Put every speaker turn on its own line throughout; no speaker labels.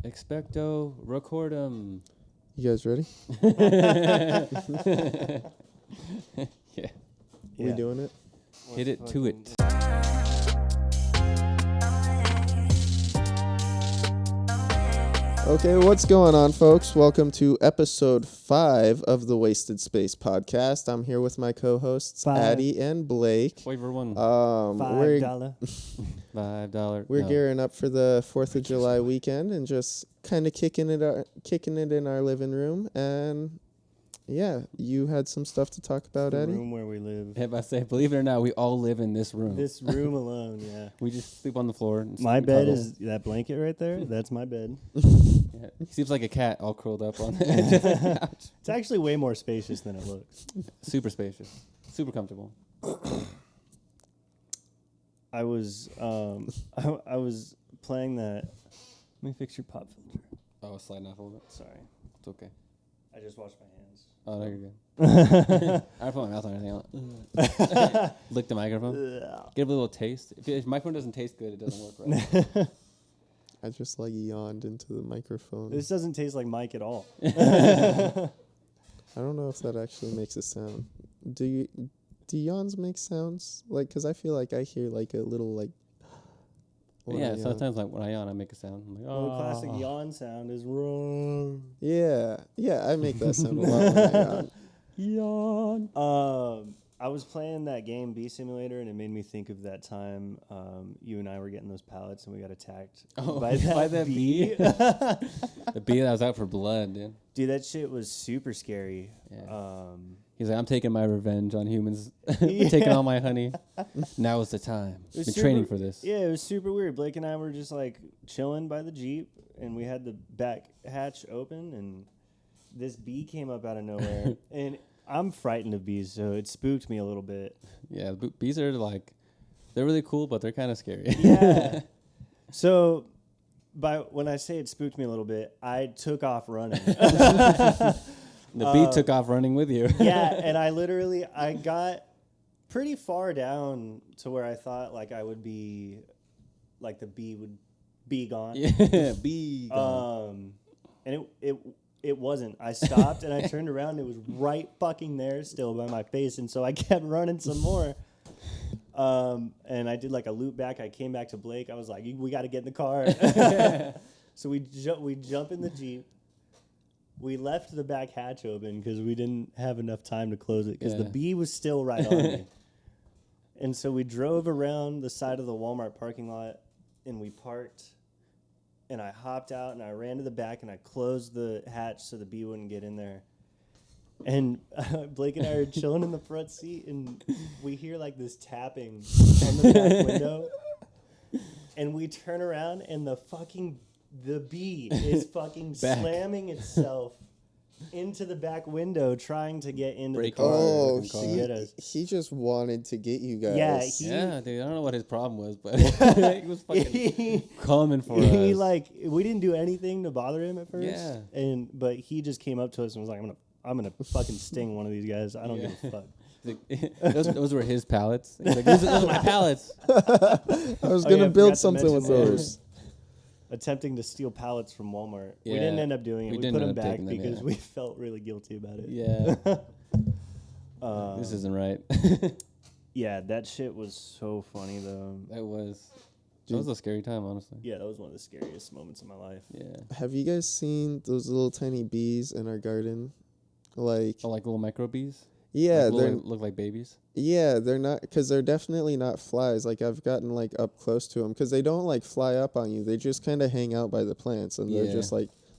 Expecto recordum.
You guys ready?
Yeah.
We doing it?
Hit it to it.
Okay, what's going on, folks? Welcome to episode 5 of the Wasted Space podcast. I'm here with my co-hosts, Addie and Blake.
Flavor one.
$5.
$5.
We're gearing up for the 4th of July weekend and just kind of kicking it in our living room. And yeah, you had some stuff to talk about,
the
Eddie?
room where we live.
If I say, believe it or not, we all live in this room.
This room alone, yeah.
We just sleep on the floor. And
My bed
cuddle.
is that blanket right there. That's my bed.
Yeah. He seems like a cat all curled up on the edge of the couch.
It's actually way more spacious than it looks.
Super spacious. Super comfortable.
I was playing that. Let me fix your pop filter.
Oh, sliding off a little bit.
Sorry.
It's okay.
I just washed my hands.
Oh, no, you're good. I don't put my mouth on anything. Lick the microphone. Give it a little taste. If your microphone doesn't taste good, it doesn't work right.
I just yawned into the microphone.
This doesn't taste like Mike at all.
I don't know if that actually makes a sound. Do yawns make sounds? Because I feel like I hear a little when I
Yeah,
yawn.
sometimes when I yawn, I make a sound. I'm like, oh.
The classic yawn sound is wrong.
Yeah, I make that sound a lot when I yawn.
Yawn.
I was playing that game Bee Simulator, and it made me think of that time you and I were getting those pallets, and we got attacked by that
bee. The bee that was out for blood, dude.
Dude, that shit was super scary.
Yeah. He's like, I'm taking my revenge on humans, taking all my honey. Now is the time. Been training for this.
Yeah, it was super weird. Blake and I were just chilling by the Jeep, and we had the back hatch open, and this bee came up out of nowhere. And I'm frightened of bees, so it spooked me a little bit.
Yeah, bees are they're really cool, but they're kind of scary.
Yeah. So, when I say it spooked me a little bit, I took off running.
The bee took off running with you.
Yeah, and I got pretty far down to where I thought I would be, the bee would be gone.
Yeah, bee gone.
And it wasn't. I stopped and I turned around and it was right fucking there still by my face, and so I kept running some more. And I did a loop back. I came back to Blake. I was like, we got to get in the car. So we jump in the Jeep. We left the back hatch open because we didn't have enough time to close it because the bee was still right on me. And so we drove around the side of the Walmart parking lot, and we parked, and I hopped out, and I ran to the back, and I closed the hatch so the bee wouldn't get in there. And Blake and I are chilling in the front seat, and we hear this tapping on the back window. And we turn around, and the bee is slamming itself into the back window, trying to get into the car.
Oh,
to get us.
He just wanted to get you guys.
Yeah,
dude. I don't know what his problem was, but he was fucking coming for us.
We didn't do anything to bother him at first.
Yeah.
But he just came up to us and was like, I'm gonna fucking sting one of these guys. I don't give a fuck.
Those were his pallets. He's like, those are my pallets.
I was gonna build something with those.
Attempting to steal pallets from Walmart.
Yeah.
We didn't end up doing it. We put them back because
them,
we felt really guilty about it.
Yeah. This isn't right.
Yeah, that shit was so funny though.
That was a scary time, honestly.
Yeah, that was one of the scariest moments of my life.
Yeah.
Have you guys seen those little tiny bees in our garden?
Like little micro bees?
Yeah,
they look like babies.
Yeah, they're not, because they're definitely not flies. I've gotten up close to them because they don't fly up on you. They just kind of hang out by the plants, and they're just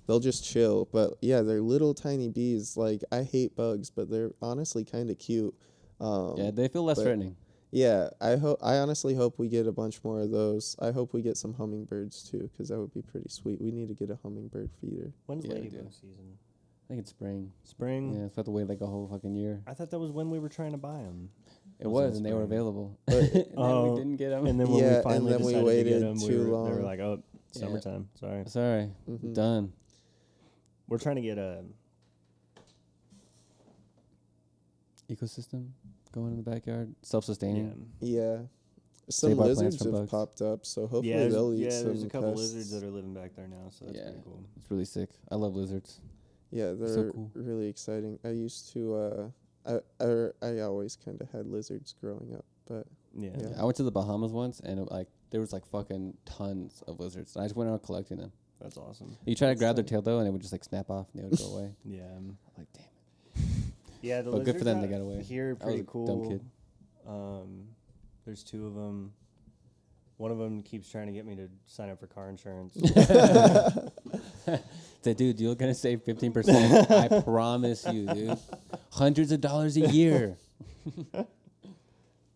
they'll just chill. But yeah, they're little tiny bees. I hate bugs, but they're honestly kind of cute.
Yeah, they feel less threatening.
Yeah, I honestly hope we get a bunch more of those. I hope we get some hummingbirds too, because that would be pretty sweet. We need to get a hummingbird feeder.
When's ladybug season?
I think it's spring.
Spring?
Yeah, it's about to wait a whole fucking year.
I thought that was when we were trying to buy them.
It was, and they were available. But
we
didn't get them.
And then when we finally
and then
decided
we waited
to get them,
too long.
They were like, oh, summertime. Sorry.
Sorry.
Mm-hmm.
Done.
We're trying to get a
ecosystem going in the backyard. Self-sustaining.
Yeah. Some
Save our plants
lizards
from
have
bugs.
popped up, so hopefully
Yeah,
they'll eat
yeah.
some
There's a couple
pests.
lizards that are living back there now, so that's pretty cool.
It's really sick. I love lizards.
Yeah, they're
so cool.
really exciting. I used to, I always kind of had lizards growing up, but
Yeah.
I went to the Bahamas once, and there was like fucking tons of lizards. I just went out collecting them.
That's awesome.
You try to grab their tail though, and it would just like snap off, and they would go away.
Yeah.
Like damn.
Yeah, the
But good for them they
lizards
got away.
here are
I was
pretty
a
cool.
dumb kid.
There's 2 of them. One of them keeps trying to get me to sign up for car insurance.
Say, dude, you're gonna save 15%. I promise you, dude. Hundreds of dollars a year.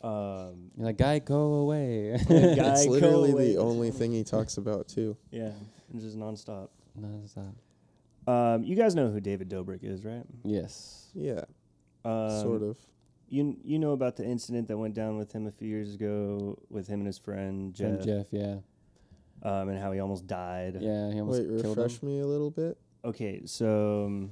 You're like, guy, go away.
it's literally the only thing he talks about too.
Yeah, it's just nonstop.
Non-stop.
You guys know who David Dobrik is, right?
Yes.
Yeah, sort of.
You know about the incident that went down with him a few years ago with him and his friend Jeff.
From Jeff, yeah.
And how he almost died.
Yeah, he almost
Wait,
killed
refresh
him.
me a little bit.
Okay, so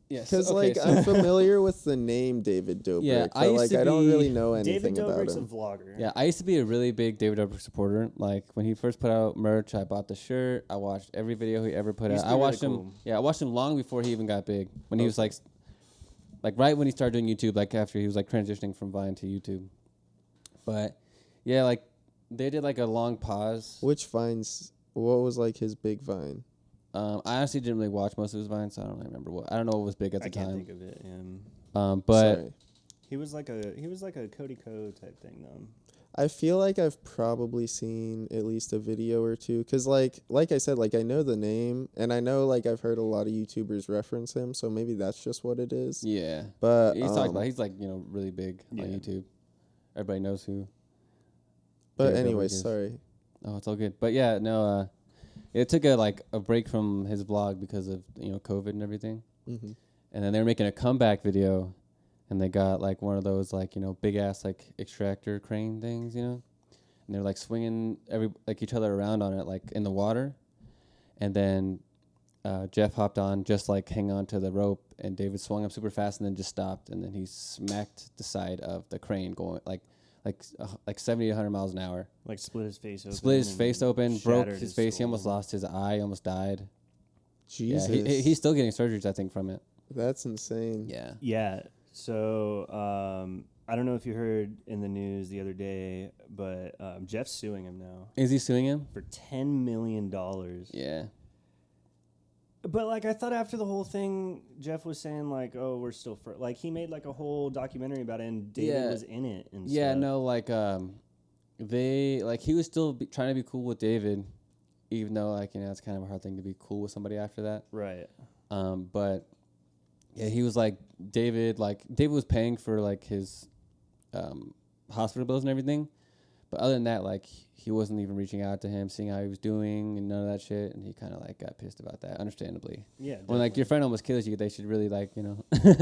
Yes.
Because
okay,
like
so
I'm familiar with the name David Dobrik,
Yeah,
but like I don't really know anything
David
about
Dobrik's a
him.
vlogger.
Yeah, I used to be a really big David Dobrik supporter. Like when he first put out merch, I bought the shirt. I watched every video he ever put
He
out.
used to
I
be
watched
really
him.
cool.
Yeah, I watched him long before he even got big. When he was like right when he started doing YouTube, like after he was like transitioning from Vine to YouTube. But yeah, like they did like a long pause.
Which Vines? What was like his big Vine?
I honestly didn't really watch most of his Vines, so I don't really remember what. I don't know what was big at the
I can't
time.
think of it.
But
Sorry.
He was like a Cody Co type thing though.
I feel like I've probably seen at least a video or two, cause like I said, like I know the name, and I know like I've heard a lot of YouTubers reference him, so maybe that's just what it is.
yeah,
But
he's talked about. He's like really big
Yeah.
on YouTube. Everybody knows who.
But
David
anyway,
Dobrik is.
sorry.
Oh, it's all good. But yeah, no. It took a break from his vlog because of COVID and everything.
Mm-hmm.
And then they were making a comeback video, and they got like one of those like big ass like extractor crane things, and they're like swinging each other around on it like in the water, and then Jeff hopped on just like hang on to the rope, and David swung up super fast and then just stopped, and then he smacked the side of the crane going like 70 to 100 miles an hour.
Like split his face open.
Split his face open, broke
shattered
his face. He almost
skull.
lost his eye, almost died.
Jesus,
Yeah, he's still getting surgeries, I think, from it.
that's insane.
Yeah.
Yeah. So I don't know if you heard in the news the other day, but Jeff's suing him now
Is he suing him?
for $10 million.
Yeah.
But like I thought after the whole thing, Jeff was saying like, "Oh, we're still like he made like a whole documentary about it, and David
Yeah.
was in it and
Yeah,
stuff.
no, like they he was still trying to be cool with David, even though it's kind of a hard thing to be cool with somebody after that.
Right.
But yeah, he was like David was paying for like his hospital bills and everything, but other than that, like he wasn't even reaching out to him, seeing how he was doing and none of that shit, and he kind of like got pissed about that, understandably.
Yeah.
When like your friend almost kills you, they should really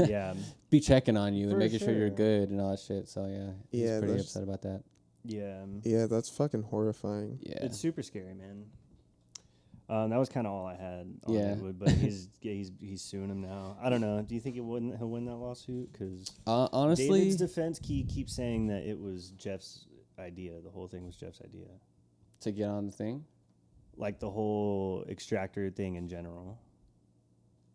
Yeah.
be checking on you
For
and making sure you're
sure.
good and all that shit. So yeah, he's
Yeah,
pretty
that's-
upset about that.
Yeah.
Yeah, that's fucking horrifying.
Yeah,
It's super scary, man. That was kind of all I had on
Yeah.
Deadwood, but he's suing him now. I don't know. Do you think he'll win that lawsuit? Because
honestly,
David's defense keeps saying that it was Jeff's idea. The whole thing was Jeff's idea.
to get on the thing.
Like the whole extractor thing in general.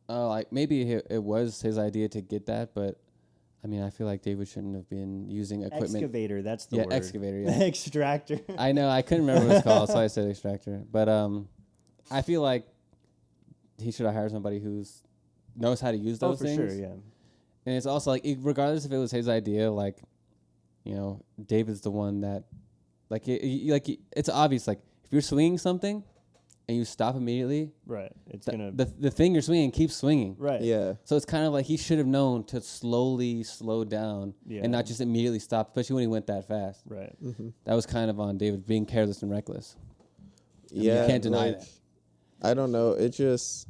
Oh, like maybe it was his idea to get that, but I mean, I feel like David shouldn't have been using equipment.
Excavator, that's the
Yeah,
word.
excavator, yeah.
Extractor.
I know, I couldn't remember what it's called, so I said extractor. But I feel like he should have hired somebody who's knows how to use those
for
things.
sure, yeah.
And it's also like, regardless if it was his idea, like, David's the one that, it's obvious. Like, if you're swinging something and you stop immediately,
Right. It's
the thing you're swinging keeps swinging.
right.
Yeah.
So it's kind of like he should have known to slowly slow down
Yeah.
and not just immediately stop, especially when he went that fast.
Right.
Mm-hmm.
That was kind of on David being careless and reckless. mean, you
Yeah,
can't deny
like,
that.
I don't know. It just,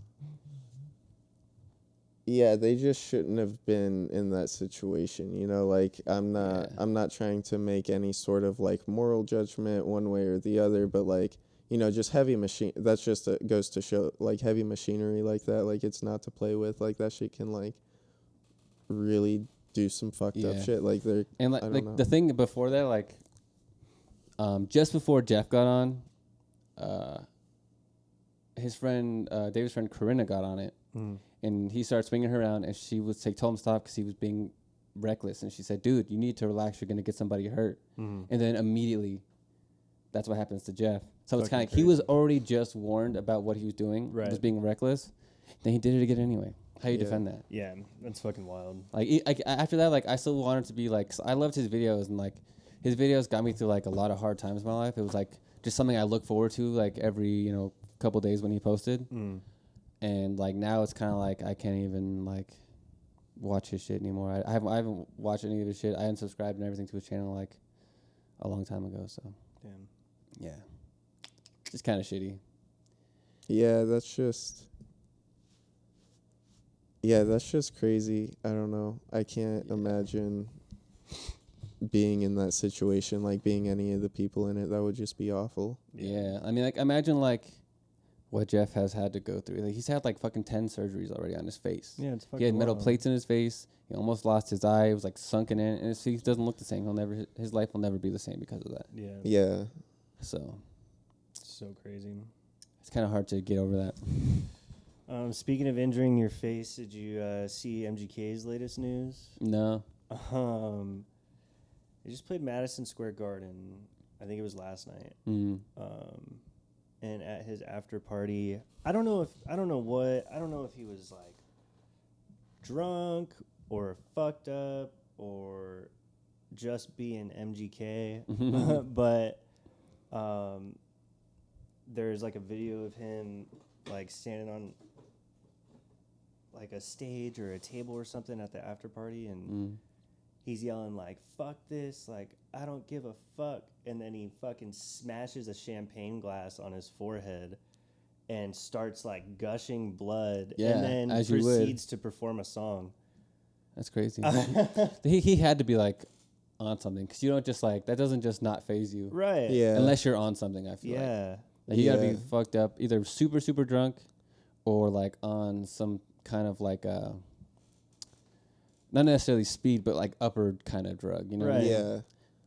yeah, they just shouldn't have been in that situation. Like I'm not trying to make any sort of like moral judgment one way or the other, but like, just heavy machine. That's just goes to show like heavy machinery like that. Like it's not to play with. Like that shit can like really do some fucked up
Yeah.
shit. Like they're
And
I don't
like
know.
the thing before that, like, just before Jeff got on, his friend, David's friend Corinna got on it, and he started swinging her around, and she was told him to stop because he was being reckless, and she said, "Dude, you need to relax. You're gonna get somebody hurt." And then immediately, that's what happens to Jeff. So it's kind of he was already just warned about what he was doing, was being reckless. Then he did it again anyway. How you defend that?
Yeah, that's fucking wild.
Like after that, like I still wanted to be like, 'cause I loved his videos, and like his videos got me through like a lot of hard times in my life. It was like just something I look forward to like every couple days when he posted. And like now it's kind of like I can't even like watch his shit anymore. I haven't watched any of his shit. I unsubscribed and everything to his channel like a long time ago. So
Damn.
yeah, just kind of shitty.
Yeah, that's just crazy. I don't know. I can't imagine being in that situation, like being any of the people in it. That would just be awful.
Yeah, I mean, like imagine like what Jeff has had to go through. Like he's had like fucking 10 surgeries already on his face.
Yeah, it's fucking
He had metal
wild.
plates in his face. He almost lost his eye. It was like sunken in, and his face doesn't look the same. His life will never be the same because of that.
Yeah.
Yeah.
So
So crazy.
it's kind of hard to get over that.
Speaking of injuring your face, did you see MGK's latest news?
No.
They just played Madison Square Garden. I think it was last night. And at his after party, I don't know if he was like drunk or fucked up or just being MGK, but there's like a video of him like standing on like a stage or a table or something at the after party, and he's yelling like, "Fuck this, like I don't give a fuck," and then he fucking smashes a champagne glass on his forehead and starts like gushing blood,
Yeah,
and then
as you would.
proceeds to perform a song.
That's crazy. he had to be like on something, because you don't just like that doesn't just not phase you.
Right.
Yeah.
Unless you're on something, I feel like.
Yeah.
Like you gotta
Yeah.
be fucked up, either super, super drunk or like on some kind of like not necessarily speed, but like upper kind of drug, you know? What I
Right.
mean?
Yeah.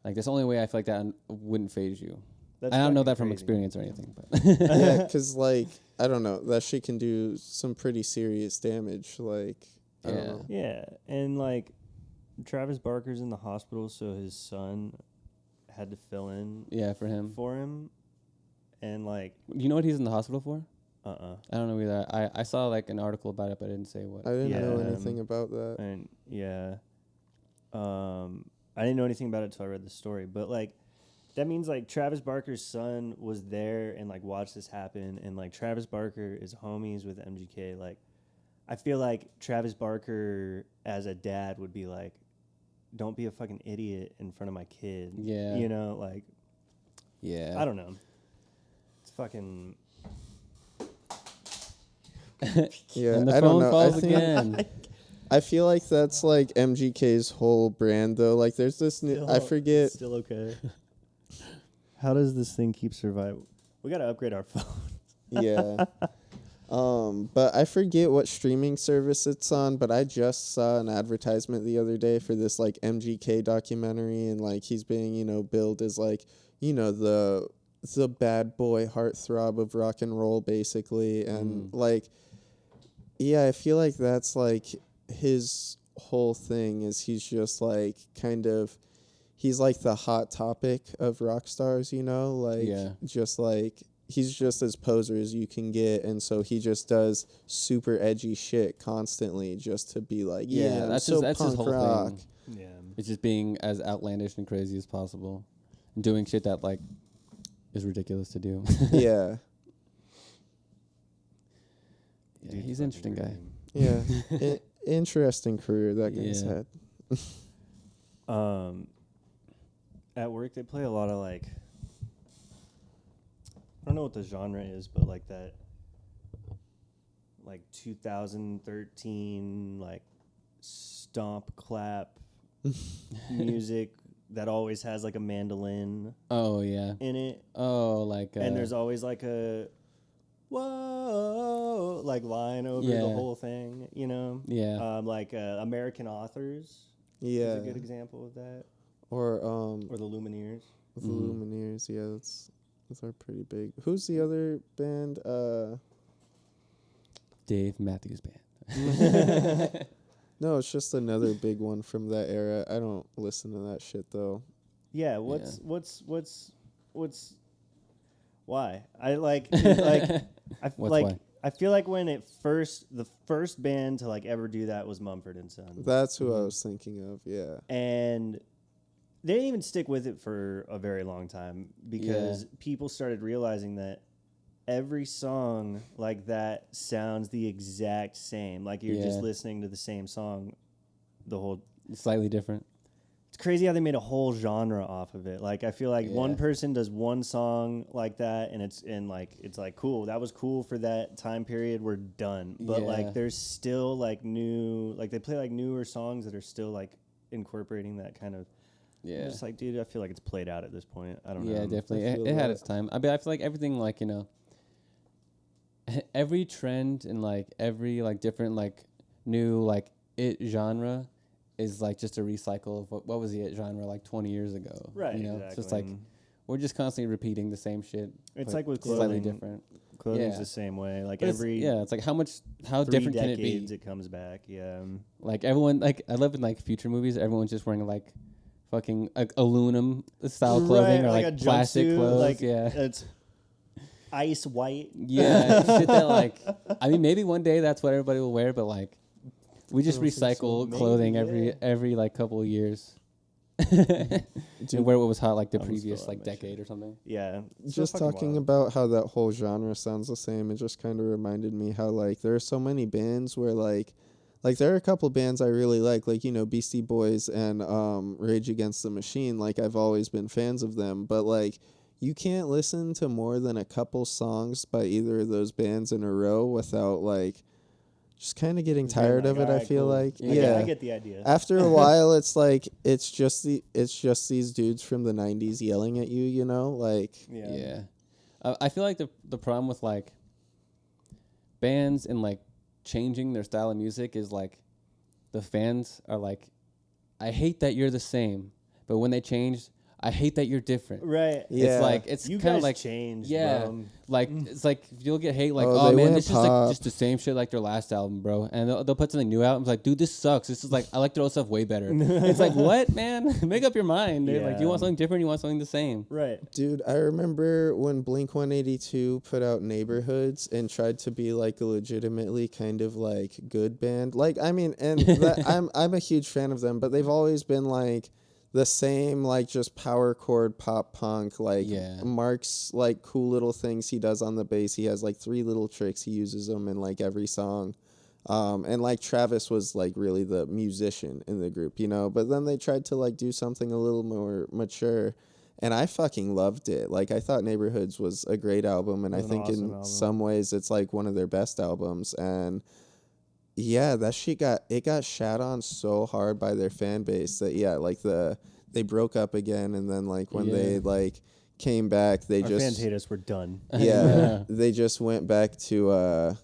Like that's the only way I feel like that wouldn't phase you.
That's
I don't know
fucking
that from
crazy.
experience or anything, but
Yeah, because like I don't know, that shit can do some pretty serious damage. Like I don't
Yeah.
know.
Yeah, and like Travis Barker's in the hospital, so his son had to fill in
yeah, for him.
for him, and like
You know what he's in the hospital for?
uh-uh.
I don't know either. I saw like an article about it, but I didn't say what.
I didn't know
Yeah.
anything about that.
And yeah, I didn't know anything about it till I read the story. But like, that means like Travis Barker's son was there and like watched this happen, and like Travis Barker is homies with MGK. Like, I feel like Travis Barker as a dad would be like, "Don't be a fucking idiot in front of my kid."
Yeah.
you know, like
Yeah.
I don't know. It's fucking.
Yeah,
And the
I don't
phone
know.
falls
I think
again.
I feel like that's like MGK's whole brand though. Like there's this new I forget.
Still okay. How does this thing keep surviving? We gotta upgrade our phone.
Yeah. But I forget what streaming service it's on, but I just saw an advertisement the other day for this like MGK documentary, and like he's being, billed as like, the bad boy heartthrob of rock and roll basically, and like yeah, I feel like that's like his whole thing is he's just like kind of he's like the hot topic of rock stars, like
Yeah.
just like he's just as poser as you can get, and so he just does super edgy shit constantly just to be like, yeah,
that's
I'm so
that's his
punk
whole
rock.
thing.
Yeah.
It's just being as outlandish and crazy as possible, and doing shit that like is ridiculous to do.
Yeah,
Yeah, he's an interesting guy.
yeah. Interesting career that guy's
Yeah.
had.
At work they play a lot of like, I don't know what the genre is, but like that, like 2013 like stomp clap music that always has like a mandolin
Oh yeah.
in it,
Oh like.
and there's always like a whoa like line over the
Yeah.
whole thing,
Yeah.
like American authors.
Yeah.
is a good example of that.
Or
the Lumineers.
the Lumineers. Yeah, those are pretty big. Who's the other band?
Dave Matthews Band.
No, it's just another big one from that era. I don't listen to that shit though.
Yeah, what's why? I like like
Why?
I feel like when the first band to like ever do that was Mumford and Sons.
That's who I was thinking of. Yeah.
And they didn't even stick with it for a very long time because people started realizing that every song like that sounds the exact same. Like you're just listening to the same song the whole...
Slightly different.
It's crazy how they made a whole genre off of it. Like I feel like one person does one song like that and it's like cool. That was cool for that time period. We're done. But like there's still like new, like they play like newer songs that are still like incorporating that kind of... I'm just like, dude, I feel like it's played out at this point. I don't know.
Yeah, definitely. It had its time. I feel like everything, like, you know, every trend and like every like different like new like it genre is like just a recycle of what was the it genre like 20 years ago.
Right.
You know,
exactly.
it's just like we're just constantly repeating the same shit.
It's like with
slightly
clothing.
different.
Clothing's the same way. Like
But
every
it's like how
3
different can it
decades
be?
it comes back. Yeah.
Like everyone, like I love in like future movies, everyone's just wearing like fucking aluminum style clothing or like
a
plastic
jumpsuit,
clothes.
like
Yeah.
It's ice white.
Yeah, shit that like, I mean, maybe one day that's what everybody will wear, but like, we just
don't think so.
recycle
Maybe,
clothing
yeah.
every like couple of years. And wear what was hot like the
I'm
previous
still on
like
my shit.
decade or something.
Yeah. It's
Just
so fucking
talking
wild.
about how that whole genre sounds the same, it just kind of reminded me how like there are so many bands where like there are a couple bands I really like, you know, Beastie Boys and Rage Against the Machine. Like I've always been fans of them, but like you can't listen to more than a couple songs by either of those bands in a row without like just kind of getting tired of it. I feel like
I get the idea.
after a while it's like it's just these dudes from the 90s yelling at you, you know, like
Yeah. I feel like the problem with like bands and like changing their style of music is like the fans are like, I hate that you're the same, but when they change, I hate that you're different.
Right.
Yeah.
It's like it's
You
kind of
guys
like
changed,
yeah,
bro.
like it's like you'll get hate like
Oh,
oh
they
man
went
this is like
pop.
just the same shit like their last album, bro, and they'll put something new out. I'm like, dude, this sucks. This is like I like their old stuff way better. It's like what, man? Make up your mind. Dude. Like you want something different, you want something the same.
Right.
Dude, I remember when Blink-182 put out Neighborhoods and tried to be like a legitimately kind of like good band. Like I mean, and I'm a huge fan of them, but they've always been like the same like just power chord pop punk like Mark's like cool little things he does on the bass. He has like 3 little tricks, he uses them in like every song. And like Travis was like really the musician in the group, you know, but then they tried to like do something a little more mature. And I fucking loved it. Like I thought Neighborhoods was a great album, and I think
awesome
in
album.
some ways it's like one of their best albums. And yeah, that shit got shat on so hard by their fan base that like they broke up again, and then like when they like came back, they
Our
just
fans hate us. We're done.
they just went back to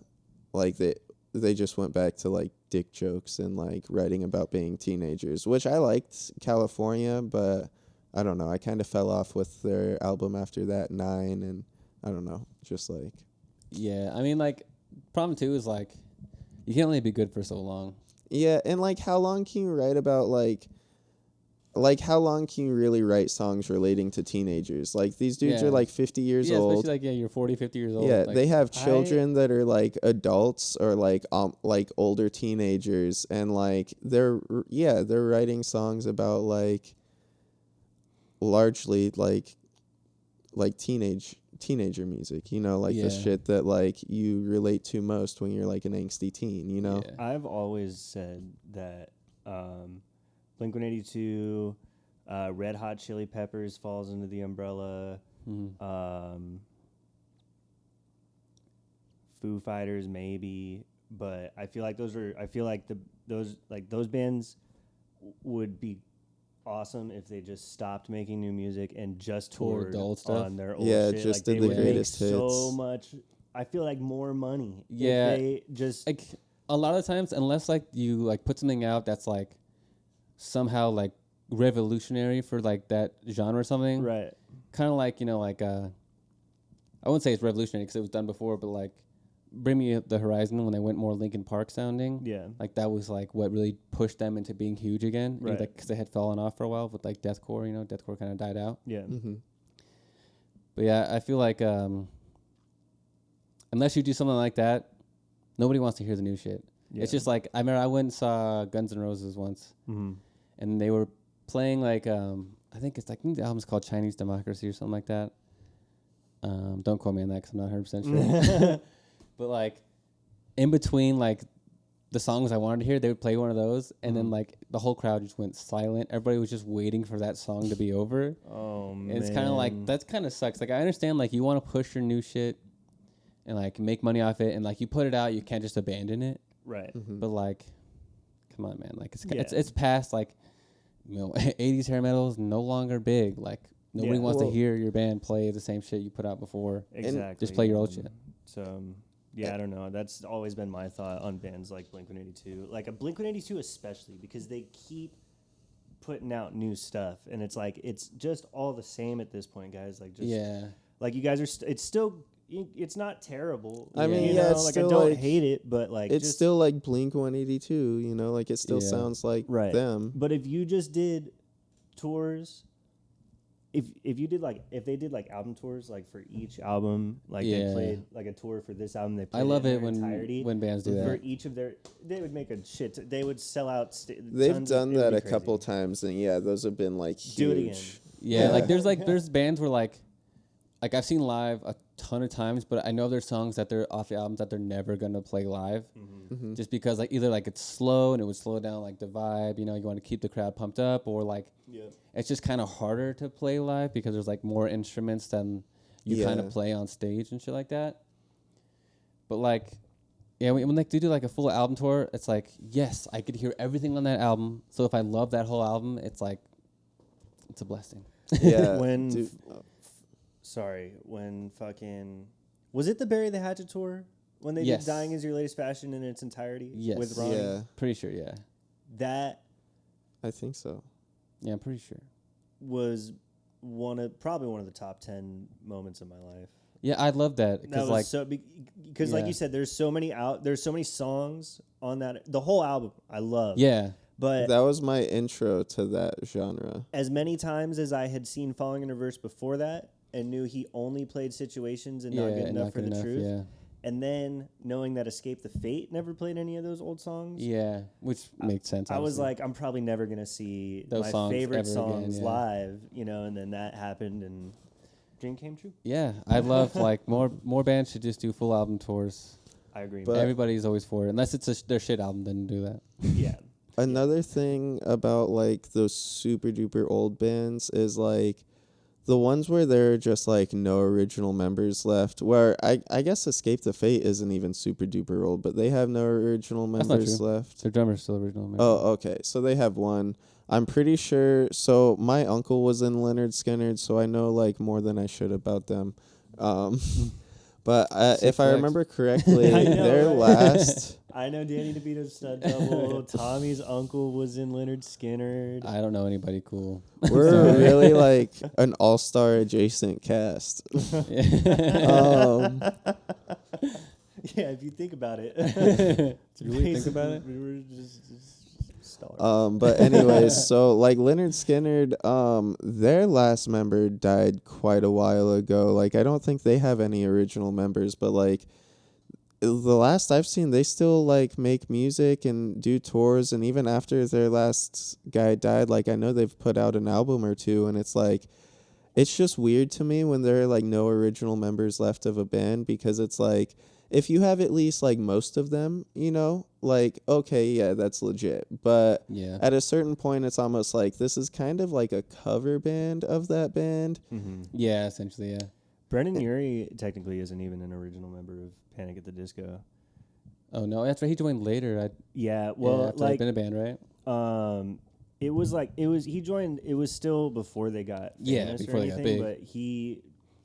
like they just went back to like dick jokes and like writing about being teenagers, which I liked California, but I don't know. I kind of fell off with their album after that, 9, and I don't know, just like
Yeah, I mean like problem too is like you can only be good for so long.
yeah, and like how long can you write about like how long can you really write songs relating to teenagers? Like these dudes are like 50 years old.
Especially like you're 40, 50 years old.
Yeah,
like,
they have children that are like adults or like older teenagers, and like they're writing songs about like largely like teenager music, you know, like the shit that like you relate to most when you're like an angsty teen, you know.
I've always said that Blink-182, Red Hot Chili Peppers falls into the umbrella. Foo Fighters maybe, but I feel like those bands would be awesome if they just stopped making new music and just toured
the old stuff.
on their old
Yeah,
shit.
just
like,
did
they
the
would
greatest
make
hits.
so much. I feel like more money.
Yeah.
if they just
like a lot of times, unless like you like put something out that's like somehow like revolutionary for like that genre or something.
Right.
Kind of like, you know, like I wouldn't say it's revolutionary because it was done before, but like Bring Me the Horizon when they went more Linkin Park sounding.
Yeah.
Like that was like what really pushed them into being huge again.
Right.
Like because they had fallen off for a while with like deathcore. You know, deathcore kind of died out.
Yeah.
Mm-hmm.
But yeah, I feel like unless you do something like that, nobody wants to hear the new shit.
Yeah.
It's just like I remember I went and saw Guns N' Roses once, and they were playing like I think the album's called Chinese Democracy or something like that. Don't quote me on that because I'm not 100% sure. But like in between like the songs I wanted to hear, they would play one of those, and then like the whole crowd just went silent. Everybody was just waiting for that song to be over.
Oh man.
And it's kind of like that's kind of sucks. Like I understand like you want to push your new shit and like make money off it, and like you put it out, you can't just abandon it.
Right.
Mm-hmm.
But like, come on, man. Like it's past like, you know, 80s hair metal is no longer big. Like nobody wants to hear your band play the same shit you put out before.
Exactly.
Just play your old shit.
So yeah, I don't know. That's always been my thought on bands like Blink-182. Like a Blink-182 especially because they keep putting out new stuff, and it's like it's just all the same at this point, guys. Like just like you guys are. It's still. It's not terrible.
I mean,
you know?
it's
like
still
I don't
like,
hate it, but like
it's still like Blink-182. You know, like it still sounds like them.
But if you just did tours, if they did like album tours, like for each album, like they played like a tour for this album, they played
I love it
when
bands do that.
For each of their, they would make a shit. They would sell out.
They've done that a couple times, and yeah, those have been like huge.
Do it again.
Yeah, like there's bands where like I've seen live a ton of times, but I know there's songs that they're off the albums that they're never gonna play live, just because like either like it's slow and it would slow down like the vibe, you know, you want to keep the crowd pumped up, or like it's just kind of harder to play live because there's like more instruments than you kind of play on stage and shit like that. But like, yeah, when like they do like a full album tour, it's like yes, I could hear everything on that album. So if I love that whole album, it's like it's a blessing.
Yeah.
When fucking was it the Bury the Hatchet tour when they did Dying Is Your Latest Fashion in its entirety?
Yes.
With Ronnie?
Yeah.
Pretty sure, yeah.
That
I think so.
Yeah, I'm pretty sure.
Was probably one of the top 10 moments of my life.
Yeah, I love that because like
because like you said, there's so many songs on that. The whole album I love.
Yeah.
But
that was my intro to that genre.
As many times as I had seen Falling in Reverse before that and knew he only played Situations and Not Good Enough for the Truth.
Yeah.
And then knowing that Escape the Fate never played any of those old songs.
Yeah, which makes sense.
I was like, I'm probably never going to see
those
my favorite songs
again,
live, you know, and then that happened and dream came true.
Yeah, I love like more bands should just do full album tours.
I agree.
But
everybody's always for it. Unless it's their shit album, then do that.
Yeah.
Another thing about like those super duper old bands is like the ones where there are just like no original members left, where I guess Escape the Fate isn't even super duper old, but they have no original members left.
Their drummer's still original member.
Oh, okay. So they have one. I'm pretty sure. So my uncle was in Leonard Skinner, so I know like more than I should about them. But if I remember correctly, their last...
I know Danny DeVito's stud double. Tommy's uncle was in Leonard Skinner.
I don't know anybody cool.
We're really like an all-star adjacent cast.
Yeah, if you think about it.
Do you really think about it?
We were just stars.
But anyways, so like Leonard Skinner, their last member died quite a while ago. Like I don't think they have any original members, but like the last I've seen, they still like make music and do tours, and even after their last guy died, like I know they've put out an album or two, and it's like it's just weird to me when there are like no original members left of a band, because it's like if you have at least like most of them, you know, like okay, yeah, that's legit. But at a certain point, it's almost like this is kind of like a cover band of that band.
Mm-hmm.
Yeah, essentially, yeah.
Brendan Urie technically isn't even an original member of Panic at the Disco.
Oh no, that's right. He joined later.
Well,
after they'd been a band, right?
It was he joined. It was still before they got famous
before
or anything,
they got big.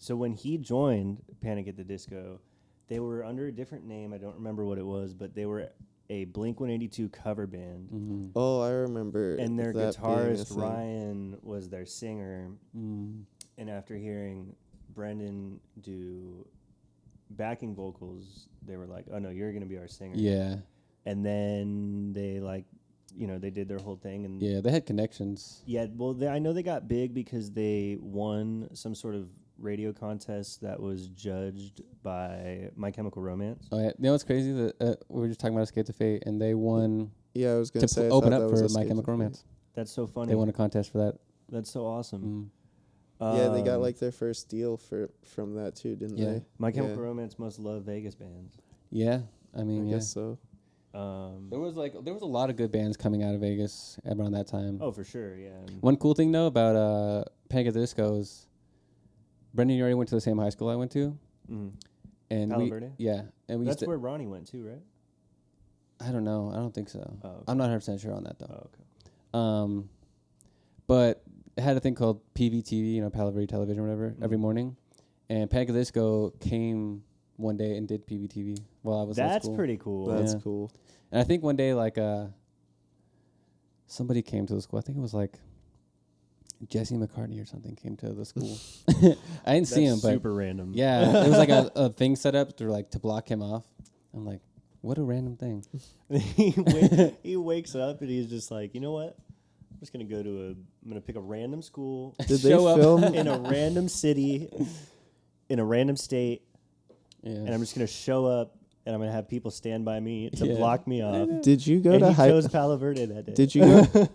But when he joined Panic at the Disco, they were under a different name. I don't remember what it was, but they were a Blink-182 cover band.
Mm-hmm.
Oh, I remember.
And their
that being a
guitarist,
thing.
Ryan, was their singer.
Mm.
And after hearing Brendan do backing vocals, they were like, oh, no, you're going to be our singer.
Yeah.
And then they, like, you know, they did their whole thing. And
Yeah, they had connections.
yeah, well, I know they got big because they won some sort of radio contest that was judged by My Chemical Romance.
Oh yeah, you know what's crazy? That we were just talking about Escape to Fate, and they won
Yeah, I was gonna
to
say I
open
thought
up
that was
for
Escape
My
to
Chemical
Fate.
Romance.
That's so funny.
They won a contest for that.
That's so awesome.
Yeah, they got like their first deal from that too, didn't
Yeah.
they?
My Chemical
Yeah.
Romance must love Vegas bands.
Yeah, I mean,
I
yeah.
guess so.
There was a lot of good bands coming out of Vegas around that time.
Oh, for sure, yeah.
One cool thing though about Panic at the Disco is Brendan, you already went to the same high school I went to, and
Palo Verde?
we
That's
used to,
where Ronnie went too, right?
I don't know, I don't think so.
Oh, okay.
I'm not 100% sure on that though.
Oh, okay.
But it had a thing called PVTV, you know, Palo Verde Television, or whatever, every morning, and Panic at the Disco came one day and did PVTV while I was at
That's
school.
pretty cool.
That's
Yeah.
cool.
And I think one day, like, somebody came to the school. I think it was like Jesse McCartney or something came to the school. I didn't see him, but
super random.
yeah, there was like a thing set up to block him off. I'm like, what a random thing.
He wakes up and he's just like, you know what? I'm just gonna I'm gonna pick a random school
Did they
Show up.
film?
in a random city, in a random state,
Yeah.
and I'm just gonna show up and I'm gonna have people stand by me to
Yeah.
block me off.
Did you go
And
to
he
high?
chose Palo Verde that day.
Did you go?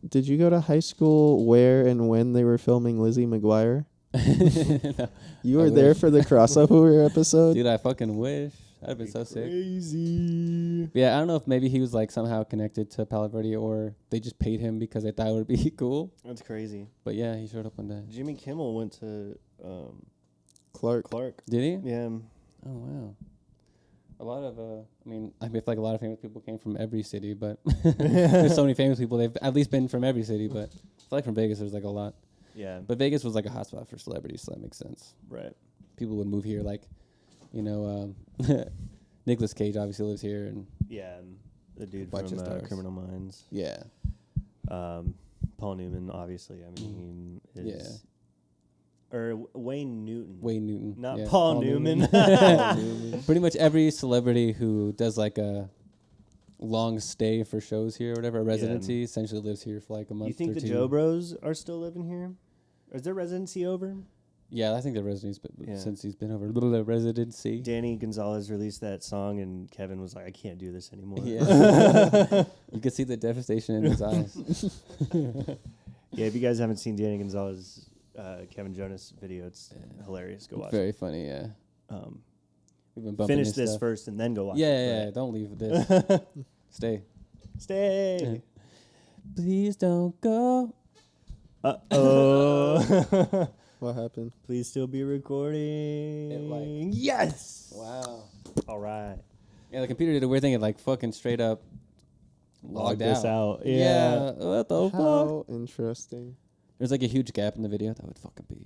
Did you go to high school where and when they were filming Lizzie McGuire?
No.
You
I
were there
wish.
for the crossover episode.
Dude, I fucking wish. That'd been so sick.
Crazy.
But yeah, I don't know if maybe he was like somehow connected to Palo Verde or they just paid him because they thought it would be cool.
That's crazy.
But yeah, he showed up one day.
Jimmy Kimmel went to
Clark.
Clark.
Did he?
Yeah.
Oh wow. A lot of I feel like a lot of famous people came from every city, but there's so many famous people. They've at least been from every city, but I feel like from Vegas there's like a lot.
Yeah.
But Vegas was like a hotspot for celebrities, so that makes sense.
Right.
People would move here, like, you know, Nicolas Cage obviously lives here, and
Yeah. The dude
Bunch
from
of stars.
Criminal Minds.
yeah,
Paul Newman, obviously. I mean, he is. Or Wayne Newton.
Wayne Newton,
Not
yeah.
Paul Newman.
Pretty much every celebrity who does like a long stay for shows here or whatever, a residency, essentially lives here for like a month.
You think
or
the
two.
Joe Bros are still living here? Or is their residency over?
Yeah, I think the residency
Yeah.
since he's been over the residency.
Danny Gonzalez released that song, and Kevin was like, I can't do this anymore.
Yeah, you could see the devastation in his eyes.
Yeah, if you guys haven't seen Danny Gonzalez, Kevin Jonas video, it's hilarious. Go watch
Very funny, yeah.
it.
We've been bumping
Finish
his
this
stuff.
first and then go watch
Yeah,
it.
yeah, yeah. Don't leave this. Stay.
Stay.
Please don't go.
Uh-oh.
What happened?
Please still be recording.
It, like-
Yes.
Wow.
All right.
Yeah, the computer did a weird thing. It like fucking straight up logged
this out.
Yeah. What the fuck?
How interesting.
There's like a huge gap in the video. That would fucking be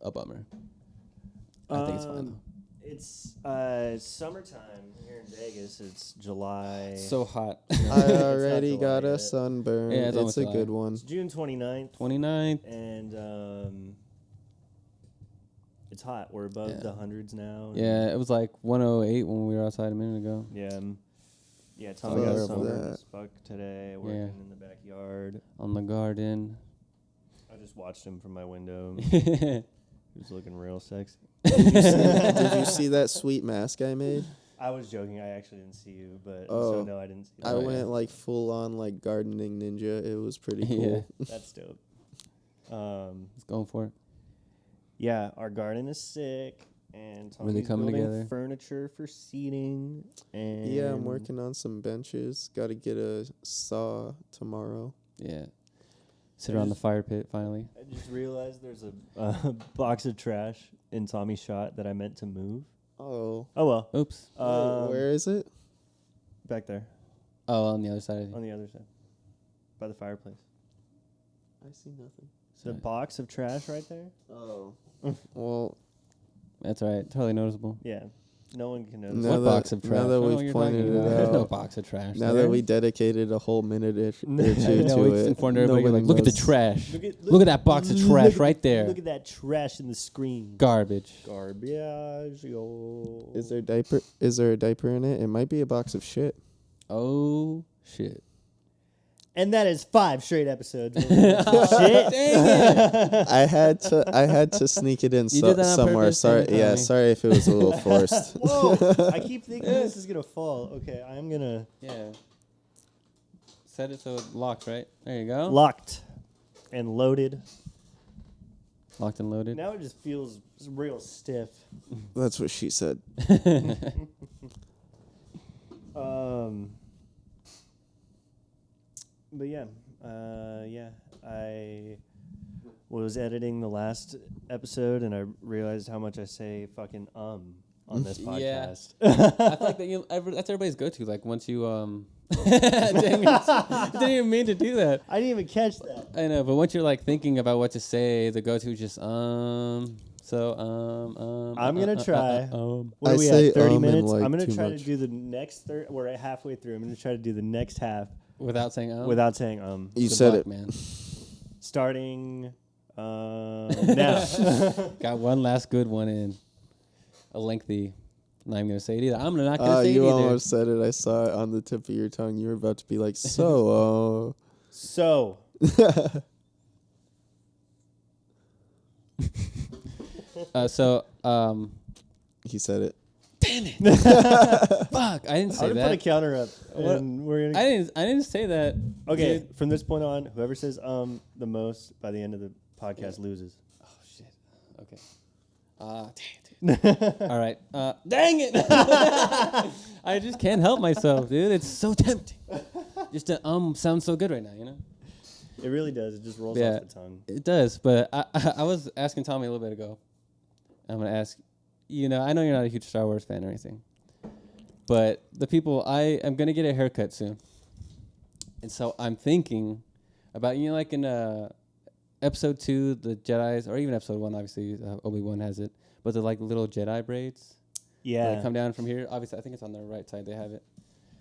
a bummer. I think it's fine though.
It's summertime here in Vegas. It's July.
So hot.
I
not
already
July
got a
yet.
sunburn.
Yeah, it's
it's
almost
a
July.
good one.
It's June 29th.
29th.
And it's hot. We're above
Yeah.
the hundreds now. and
Yeah, it was like 108 when we were outside a minute ago.
Yeah. Yeah, Tommy got
Terrible.
sunburned as fuck today, working
Yeah.
in the backyard.
On the garden.
I just watched him from my window.
Yeah.
He was looking real sexy.
Did you see that sweet mask I made?
I was joking. I actually didn't see you, but
Oh.
so no, I didn't see
I
that.
yeah.
went like full on like gardening ninja. It was pretty
Yeah.
cool.
That's dope.
Let's go for it.
Yeah, our garden is sick, and Tommy's
Really coming
building
together.
furniture for seating. And
Yeah, I'm working on some benches. Got to get a saw tomorrow.
Yeah. Sit around the fire pit finally.
I just realized there's a box of trash in Tommy's shot that I meant to move.
Oh.
Oh well,
Oops.
Wait, where is it?
back there
Oh, on the other side of
on
you.
the other side, by the fireplace.
I see nothing.
The
Sorry.
box of trash right there.
Oh. Well,
That's all right. Totally noticeable.
Yeah, No one can notice.
Now
What
that-
box of
now
trash?
that
I don't know
we've
what you're
pointed
talking
it
about. There's no
out,
box of trash.
Now
there.
that we dedicated a whole minute or two
No,
to
we just
it,
informed everybody,
nobody
look at the
knows.
trash. Look at that box of trash right there.
Look at that trash in the screen.
Garbage.
Garbage. Yo.
Is there a diaper in it? It might be a box of shit.
Oh, shit.
And that is 5 straight episodes. Shit.
Dang it.
I had to sneak it in
You did that on
somewhere.
purpose,
Sorry,
didn't you,
yeah,
Tommy?
sorry if it was a little forced.
Whoa. I keep thinking this is going to fall. Okay, I'm going to.
Yeah. Set it so it's locked, right? There you go.
Locked and loaded.
Locked and loaded.
Now it just feels real stiff.
That's what she said.
But yeah, I was editing the last episode and I realized how much I say fucking on this
Yeah.
podcast.
I feel like that's everybody's go-to. Like once you dang it, didn't even mean to do that.
I didn't even catch that.
I know, but once you're like thinking about what to say, the go-to is just So
I'm gonna try. What
I
are we
say
at? 30
and
minutes.
like
I'm gonna
too
try
much.
to do the next third. We're at halfway through. I'm gonna try to do the next half
without saying
without saying
You
Good
said
luck,
it.
man.
Starting now.
Got one last good one in. A lengthy. Not even gonna say it either. I'm not gonna say it
You
either.
almost said it. I saw it on the tip of your tongue. You were about to be like, so.
So
He said it.
Fuck! I didn't say
I'm gonna
that.
put a counter up,
What?
and we're gonna.
I didn't say that.
Okay,
dude.
from this point on, whoever says the most by the end of the podcast loses.
Oh shit. Okay. Dang it. All right. Dang it. I just can't help myself, dude. It's so tempting. Just to sounds so good right now, you know.
It really does. It just rolls
Yeah.
off the tongue.
It does, but I was asking Tommy a little bit ago. I'm gonna ask. You know, I know you're not a huge Star Wars fan or anything, but the people I am gonna get a haircut soon, and so I'm thinking about like in episode 2, the Jedi's, or even episode 1, obviously Obi-Wan has it, but the like little Jedi braids.
Yeah.
They come down from here. Obviously, I think it's on the right side. They have it.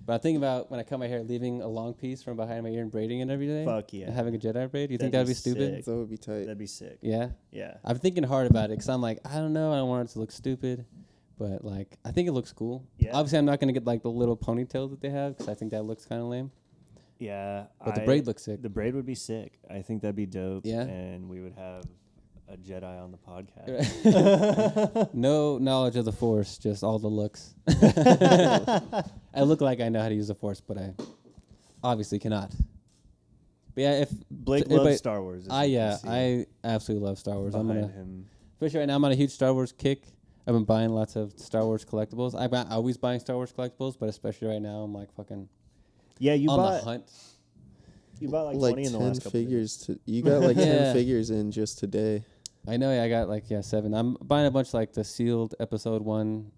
But I'm thinking about when I cut my hair, leaving a long piece from behind my ear and braiding it every day.
Fuck yeah.
And having a Jedi braid. You think
That'd
that'd be
be
stupid?
sick.
That would be tight.
That'd be sick.
Yeah.
Yeah.
I'm thinking hard about it because I'm like, I don't know. I don't want it to look stupid. But, like, I think it looks cool.
Yeah.
Obviously, I'm not going to get, like, the little ponytail that they have because I think that looks kind of lame.
Yeah.
But the braid looks sick.
The braid would be sick. I think that'd be dope.
Yeah.
And we would have a Jedi on the podcast.
No knowledge of the Force, just all the looks. I look like I know how to use the Force, but I obviously cannot. But yeah, if
Blake
everybody-
loves Star Wars. as you can see
I absolutely love Star Wars. I'm
behind
gonna,
him.
especially right now, I'm on a huge Star Wars kick. I've been buying lots of Star Wars collectibles. I'm always buying Star Wars collectibles, but especially right now, I'm like fucking
Yeah, you
on the
bought
hunt.
you bought like,
Like
20 in the
10
last couple of days.
figures. You got like
Yeah.
10 figures in just today.
I know. Yeah, I got like 7. I'm buying a bunch like the sealed episode 1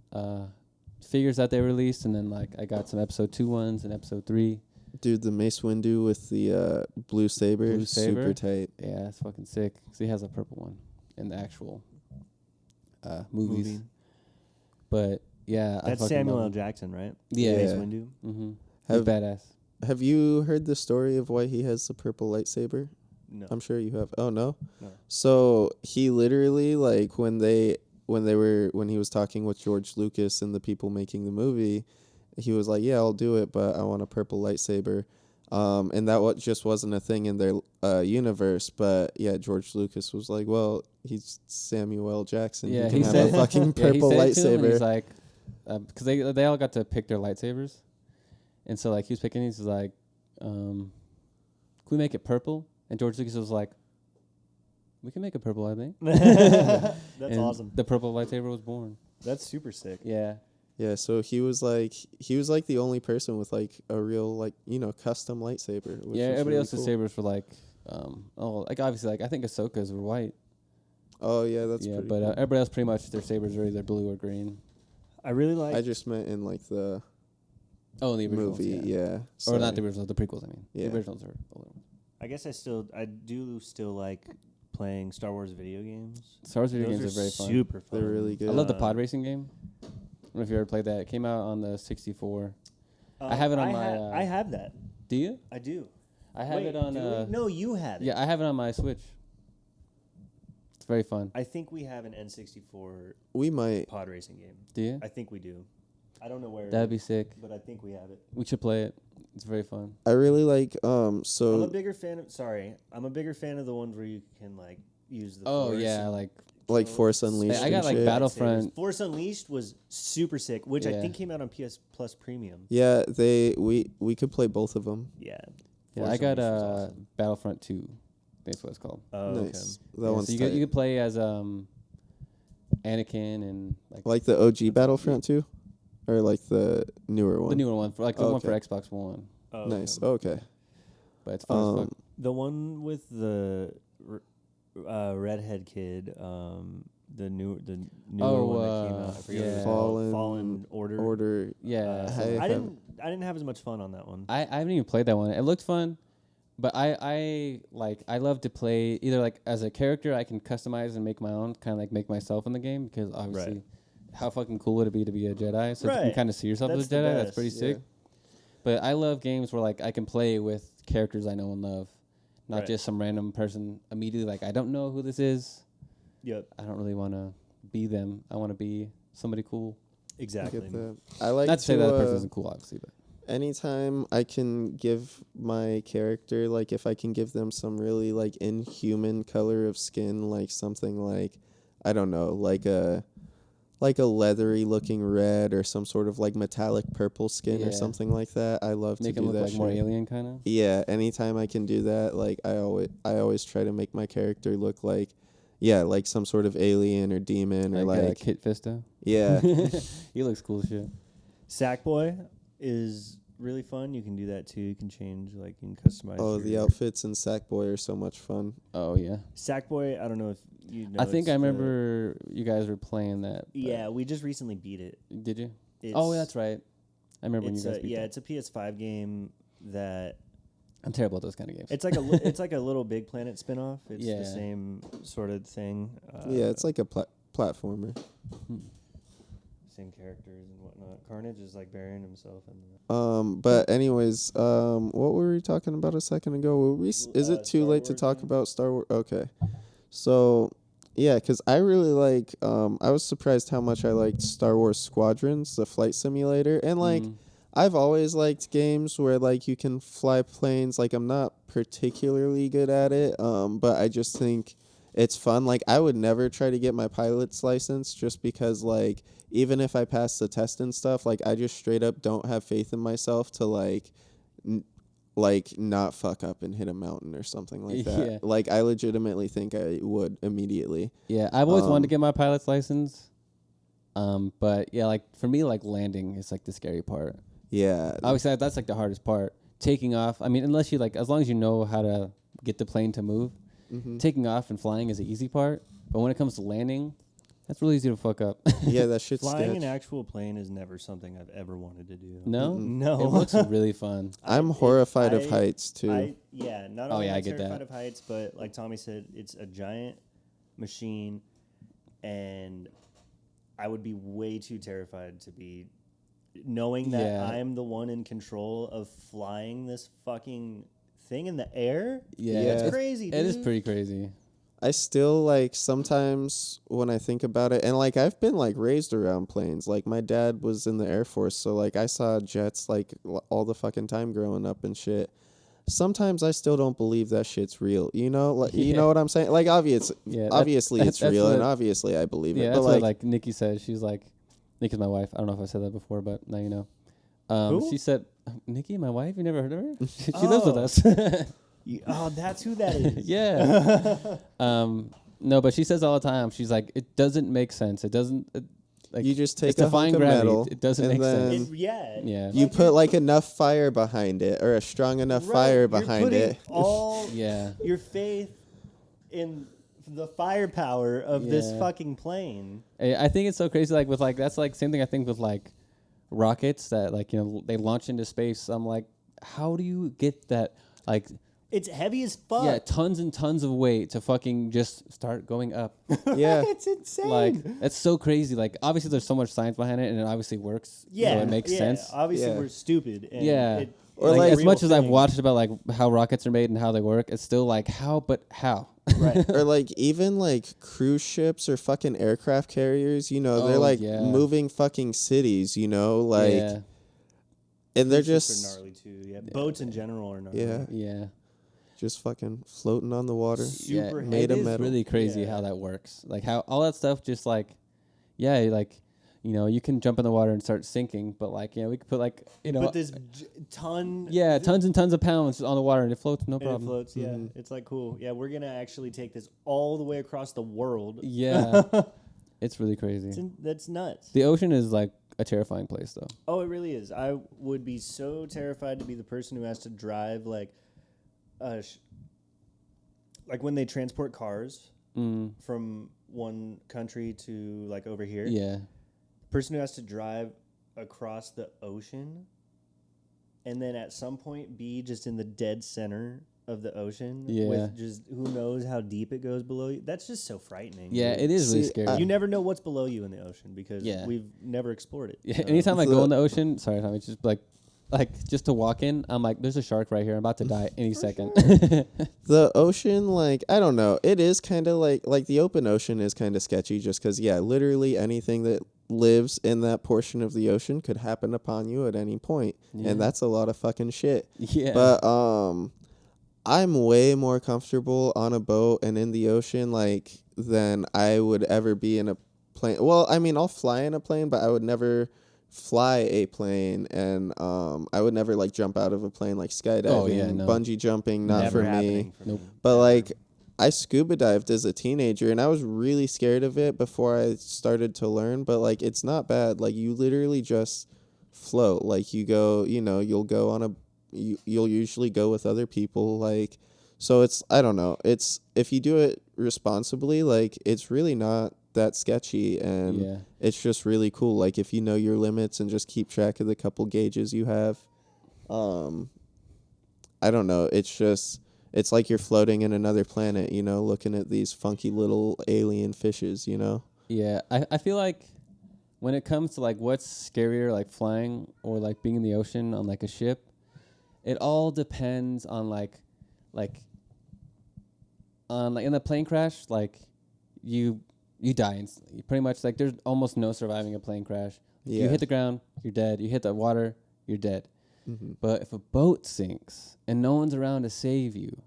figures that they released, and then like I got some episode 2 ones and episode 3.
Dude, the Mace Windu with the blue saber,
Blue saber?
super tight.
Yeah, it's fucking sick. 'Cause he has a purple one in the actual movies.
Movie.
But yeah, I
That's
fucking
Samuel
love
L.
him.
Jackson, right?
Yeah.
Mace
Yeah.
Windu.
Mm-hmm. He's
Have-
badass.
Have you heard the story of why he has the purple lightsaber?
No.
I'm sure you have. Oh no.
No.
So he literally like when he was talking with George Lucas and the people making the movie, he was like, "Yeah, I'll do it, but I want a purple lightsaber." And that just wasn't a thing in their universe. But yeah, George Lucas was like, "Well, he's Samuel L. Jackson.
Yeah,
he
he
can have a
said-
fucking
Yeah, he
purple
said it to him, and
lightsaber."
he's like, because they all got to pick their lightsabers, and so like he was picking. He's like, can we make it purple? And George Lucas was like, we can make it purple, I think.
That's
And
awesome.
The purple lightsaber was born.
That's super sick.
Yeah.
Yeah, so he was like the only person with like a real like custom lightsaber. Which
Yeah,
was
everybody
really
else's
cool.
sabers were like, like obviously like I think Ahsoka's were white.
Oh yeah, that's
Yeah,
pretty
but
cool.
everybody else pretty much their sabers are either blue or green.
I really like.
I just meant in like the
Oh, the originals,
movie, yeah.
Or
sorry.
not the originals, the prequels. I mean,
Yeah.
the originals are older ones.
I guess I do still like playing Star Wars video games.
Star Wars video
Those
games are very fun.
super fun.
They're really good.
I love the
Uh,
pod racing game. don't know if you ever played that. It came out on the 64. I have it on
I have that.
Do you?
I do.
I have it on.
No, you have it.
Yeah, I have it on my Switch. It's very fun.
I think we have an N64.
We might.
Pod racing game.
Do you?
I think we do. I don't know where.
That'd be sick.
But I think we have it.
We should play it. It's very fun.
I really like
I'm a
so
bigger fan of. Sorry, I'm a bigger fan of the ones where you can like use the.
Oh
force
yeah,
and
like Force Unleashed.
I got
and
like
shit.
Battlefront.
Force Unleashed was super sick, which I
Yeah.
think came out on PS Plus Premium.
Yeah, we could play both of them.
Yeah.
Yeah,
Force
I got
Unleashed was awesome.
Battlefront 2. That's what it's called.
Oh,
Nice.
okay.
That
Yeah,
one's
so you
tight.
could play as Anakin and
Like the OG Battlefront 2? Or like the newer one?
the newer one for like the one for
Okay.
Xbox One.
Oh,
Nice.
okay.
Okay.
But it's fun as fuck.
The one with the redhead kid, the newer one that came out. I forget what it was called. Fallen Order.
Order.
Yeah,
I
I didn't have as much fun on that one.
I haven't even played that one. It looked fun, but I love to play either like as a character I can customize and make my own, kind of like make myself in the game because obviously, how fucking cool would it be to be a Jedi? So you can kind of see yourself as a Jedi. That's pretty sick. But I love games where like I can play with characters I know and love, not just some random person immediately. Like I don't know who this is.
Yep.
I don't really want to be them. I want to be somebody cool.
Exactly.
Get that. I like
Not to say
to,
that person isn't cool, obviously, but
anytime I can give my character, like if I can give them some really like inhuman color of skin, like something like, I don't know, like a leathery looking red or some sort of like metallic purple skin or something like that. I love
make
to
them
do
look
that
like more
shit.
alien kind of.
Yeah, anytime I can do that, like I always try to make my character look like, yeah, like some sort of alien or demon or like
Kit Fisto.
yeah.
He looks cool as shit.
Sackboy is really fun. You can do that too. You can change, like, you can customize.
Oh, the outfits in Sackboy are so much fun.
Oh yeah.
Sackboy, I don't know if you know.
I think
it's
I remember you guys were playing that.
Yeah, we just recently beat it.
Did you?
It's,
Oh, that's right. I remember when you
It's
guys
a,
beat
yeah,
that.
it's a PS5 game that
I'm terrible at those kind of games.
it's like it's like a Little Big Planet spinoff. It's
Yeah.
the same sort of thing.
Yeah, it's like a platformer.
Same characters and whatnot. Carnage is like burying himself in the
But anyways, what were we talking about a second ago? Is it too
Star
late to
Wars
talk
game?
about Star Wars? Okay. So, yeah, because I really like, I was surprised how much I liked Star Wars Squadrons, the flight simulator. And, like, I've always liked games where, like, you can fly planes. Like, I'm not particularly good at it, but I just think it's fun. Like, I would never try to get my pilot's license just because, like, even if I pass the test and stuff, like, I just straight up don't have faith in myself to, like, not fuck up and hit a mountain or something like that.
Yeah.
Like, I legitimately think I would immediately.
Yeah, I've always wanted to get my pilot's license. But yeah, like for me, like landing is like the scary part.
Yeah.
Obviously, that's like the hardest part. Taking off. I mean, unless you like, as long as you know how to get the plane to move, taking off and flying is the easy part. But when it comes to landing, that's really easy to fuck up.
Yeah, that shit's
flying
sketch.
an actual plane is never something I've ever wanted to do.
No,
No.
it looks really fun.
I'm horrified of heights, too.
Not
Oh,
only
yeah,
am
I get
terrified
that.
of heights, but like Tommy said, it's a giant machine, and I would be way too terrified to be knowing that
Yeah.
I'm the one in control of flying this fucking thing in the air.
Yeah,
Yeah.
It's crazy, dude.
It is pretty crazy.
I still, like, sometimes when I think about it, and, like, I've been, like, raised around planes. Like, my dad was in the Air Force, so, like, I saw jets, like, all the fucking time growing up and shit. Sometimes I still don't believe that shit's real. You know? Like, you know what I'm saying? Like, obviously it's
that's
real,
what-
and obviously I believe
Yeah,
it.
that's
But,
what
like,
like Nikki said. She's like, Nikki's my wife. I don't know if I said that before, but now you know.
Who?
She said, Nikki, my wife. You never heard of her? She lives with us.
Oh, that's who that is.
Yeah. No, but she says all the time. She's like, it doesn't make sense. It doesn't. Like,
you just take
it's
a
defying
hunk of
gravity.
metal,
It doesn't
and
make
then
sense.
Yeah.
Yeah.
you
Like
put, like, enough fire behind it, or a strong enough fire behind
You're putting
it.
all
Yeah.
your faith in the firepower of this
Yeah.
fucking plane.
I think it's so crazy. Like with like that's like same thing I think with like rockets that like they launch into space. I'm like, how do you get that? Like,
It's heavy as fuck.
Yeah, tons and tons of weight to fucking just start going up.
Yeah.
It's insane.
Like, it's so crazy. Like, obviously, there's so much science behind it, and it obviously works.
Yeah,
so it makes sense.
Obviously,
Yeah.
we're stupid. And
Yeah.
Or
like,
like
as much as I've
thing.
watched about like how rockets are made and how they work, it's still like how, but how?
Right.
Or like even like cruise ships or fucking aircraft carriers, you know, they're
Oh,
like
yeah.
moving fucking cities, you know, like,
yeah,
and they're
Cruise ships
just,
are gnarly too. Yeah, boats in general are gnarly.
yeah,
yeah,
just fucking floating on the water.
Super
yeah.
heavy.
Made
It
of
is
metal.
really crazy
Yeah.
how that works. Like how all that stuff just like, yeah, like, you know, you can jump in the water and start sinking, but like, we could put like,
Put this ton.
yeah, tons and tons of pounds on the water and it floats, no
And it
problem.
floats. Yeah, it's like cool. Yeah, we're gonna actually take this all the way across the world.
Yeah, it's really crazy.
That's nuts.
The ocean is like a terrifying place, though.
Oh, it really is. I would be so terrified to be the person who has to drive like when they transport cars from one country to like over here.
Yeah,
Person who has to drive across the ocean and then at some point be just in the dead center of the ocean
Yeah.
with just who knows how deep it goes below you. That's just so frightening.
yeah,
dude.
it is really
See,
scary.
You never know what's below you in the ocean because
Yeah.
we've never explored it.
Yeah,
So-
anytime I
So-
go in the ocean, sorry, Tommy, it's just like just to walk in, I'm like, there's a shark right here. I'm about to die any second.
The ocean, like, I don't know, it is kind of like the open ocean is kind of sketchy just because, yeah, literally anything that lives in that portion of the ocean could happen upon you at any point.
Yeah.
And that's a lot of fucking shit.
Yeah.
But I'm way more comfortable on a boat and in the ocean like than I would ever be in a plane. Well, I mean, I'll fly in a plane, but I would never fly a plane, and I would never like jump out of a plane like skydiving,
Oh, yeah, no.
bungee jumping, not
Never
for me.
happening for
Nope.
me.
But
Never.
like I scuba dived as a teenager and I was really scared of it before I started to learn, but like it's not bad. Like you literally just float. Like you go, you know, you'll go on a you'll usually go with other people, like, so it's, I don't know, it's, if you do it responsibly, like it's really not that sketchy, and
Yeah.
it's just really cool, like if you know your limits and just keep track of the couple gauges you have. I don't know, it's like you're floating in another planet, you know, looking at these funky little alien fishes, you know.
Yeah, I feel like when it comes to like what's scarier, like flying or like being in the ocean on like a ship, it all depends on like in the plane crash, like you die instantly. Pretty much like there's almost no surviving a plane crash.
Yeah.
You hit the ground, you're dead. You hit the water, you're dead.
Mm-hmm.
But if a boat sinks and no one's around to save you,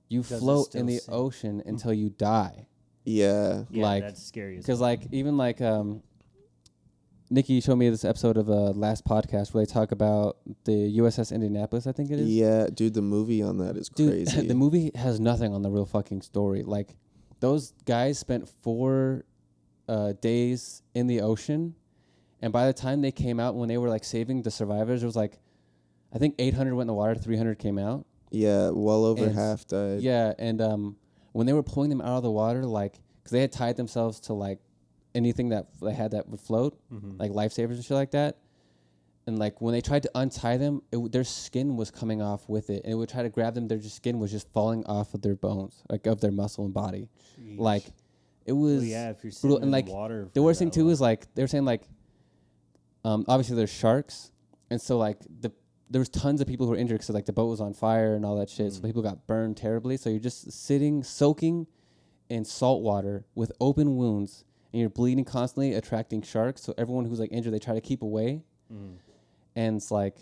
you
Does it
float
still
in the
sink?
ocean until you die.
Yeah.
Yeah,
like-
that's scary.
Because like even like Nikki showed me this episode of last podcast where they talk about the USS Indianapolis, I think it is.
Yeah, dude, the movie on that is
Dude,
crazy.
the movie has nothing on the real fucking story. Like those guys spent 4 days in the ocean, and by the time they came out, when they were like saving the survivors, it was like I think 800 went in the water, 300 came out.
Yeah, well over
And
half died.
Yeah, and when they were pulling them out of the water, like, because they had tied themselves to like anything that they had that would float, like lifesavers and shit like that, and like when they tried to untie them, their skin was coming off with it, and it would try to grab them. Their skin was just falling off of their bones, like of their muscle and body.
Jeez.
Like it was
Well, yeah, if you're
brutal.
sitting
And
in
like
water.
the
for
worst thing
that
too
long.
is like they were saying like, obviously there's sharks, and so like there was tons of people who were injured because like the boat was on fire and all that shit. So people got burned terribly. So you're just sitting, soaking in salt water with open wounds, and you're bleeding constantly, attracting sharks. So everyone who's like injured, they try to keep away. And it's like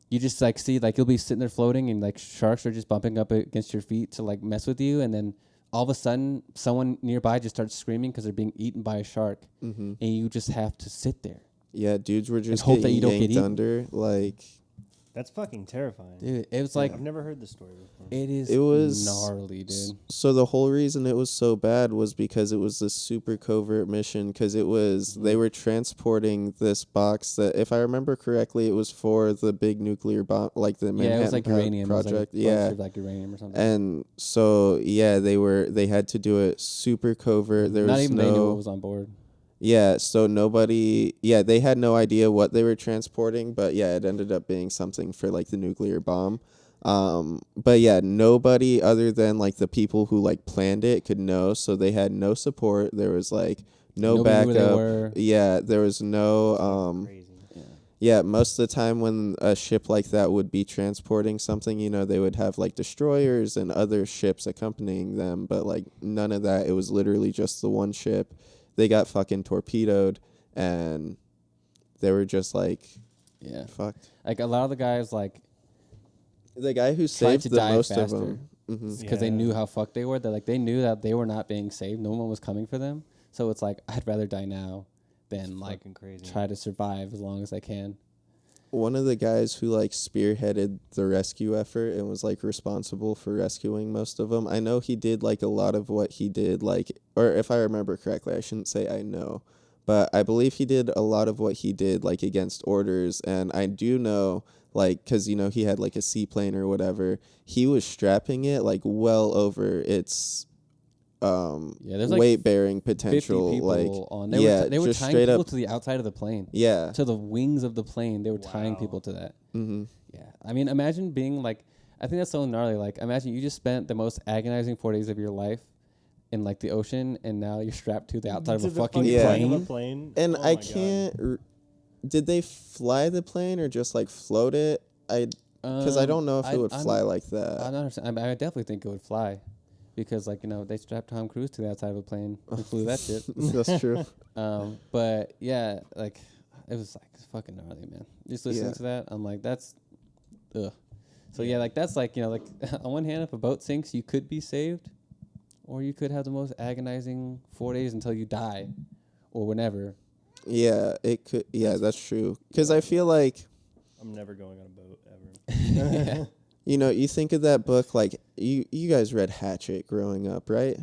you just like see like you'll be sitting there floating, and like sharks are just bumping up against your feet to like mess with you, and then all of a sudden someone nearby just starts screaming because they're being eaten by a shark, and you just have to sit there.
Yeah, dudes were just
hope that
getting
you don't get
yanked
eaten.
under, like.
That's fucking terrifying.
Dude, it was like
I've never heard the story before.
it
was
gnarly, dude.
So the whole reason it was so bad was because it was this super covert mission, because it was they were transporting this box that, if I remember correctly, it was for the big nuclear bomb, like the Manhattan
Yeah, it was like uranium.
project.
It was like a
Yeah,
bunch of like uranium or something.
and so yeah, they had to do it super covert. There
Not
was
even
no,
they knew what was on board.
yeah, so nobody, yeah, they had no idea what they were transporting, but yeah, it ended up being something for like the nuclear bomb. But yeah, nobody other than like the people who like planned it could know. So they had no support. There was like no
Nobody knew where they
backup.
were.
Yeah, there was no
Crazy.
yeah, most of the time when a ship like that would be transporting something, you know, they would have like destroyers and other ships accompanying them, but like none of that. It was literally just the one ship. They got fucking torpedoed and they were just like fucked.
Like a lot of the guys like
The guy who
tried
saved
to
the
die
most
faster.
of them.
Because they knew how fucked they were. They knew that they were not being saved. No one was coming for them. So it's like, I'd rather die now than like
crazy.
try to survive as long as I can.
One of the guys who like spearheaded the rescue effort and was like responsible for rescuing most of them. I know he did like a lot of what he did, like, or if I remember correctly, I shouldn't say I know, but I believe he did a lot of what he did like against orders. And I do know, like, because you know he had like a seaplane or whatever, he was strapping it like well over its
there's like
weight bearing
50
potential.
people
Like
on. They were
just
tying
straight
people
up
to the outside of the plane.
Yeah.
To the wings of the plane. They were tying
Wow.
people to that.
Mm-hmm.
Yeah. I mean, imagine being like, I think that's so gnarly. Like, imagine you just spent the most agonizing 4 days of your life in like the ocean, and now you're strapped to the outside of a fucking
plane.
Of a plane.
And
Oh
I
my God.
can't. Did they fly the plane or just like float it? Because I don't know if it would fly like that.
I don't understand. I definitely think it would fly, because like they strapped Tom Cruise to the outside of a plane and flew that shit.
That's true.
But yeah, like it was like fucking gnarly, man. Just listening to that, I'm like, that's, ugh. So yeah, like that's like like on one hand, if a boat sinks, you could be saved, or you could have the most agonizing 4 days until you die, or whenever.
Yeah, it could. Yeah, that's true. Because I feel like,
I'm never going on a boat ever.
Yeah.
you know, you think of that book, like you guys read Hatchet growing up, right?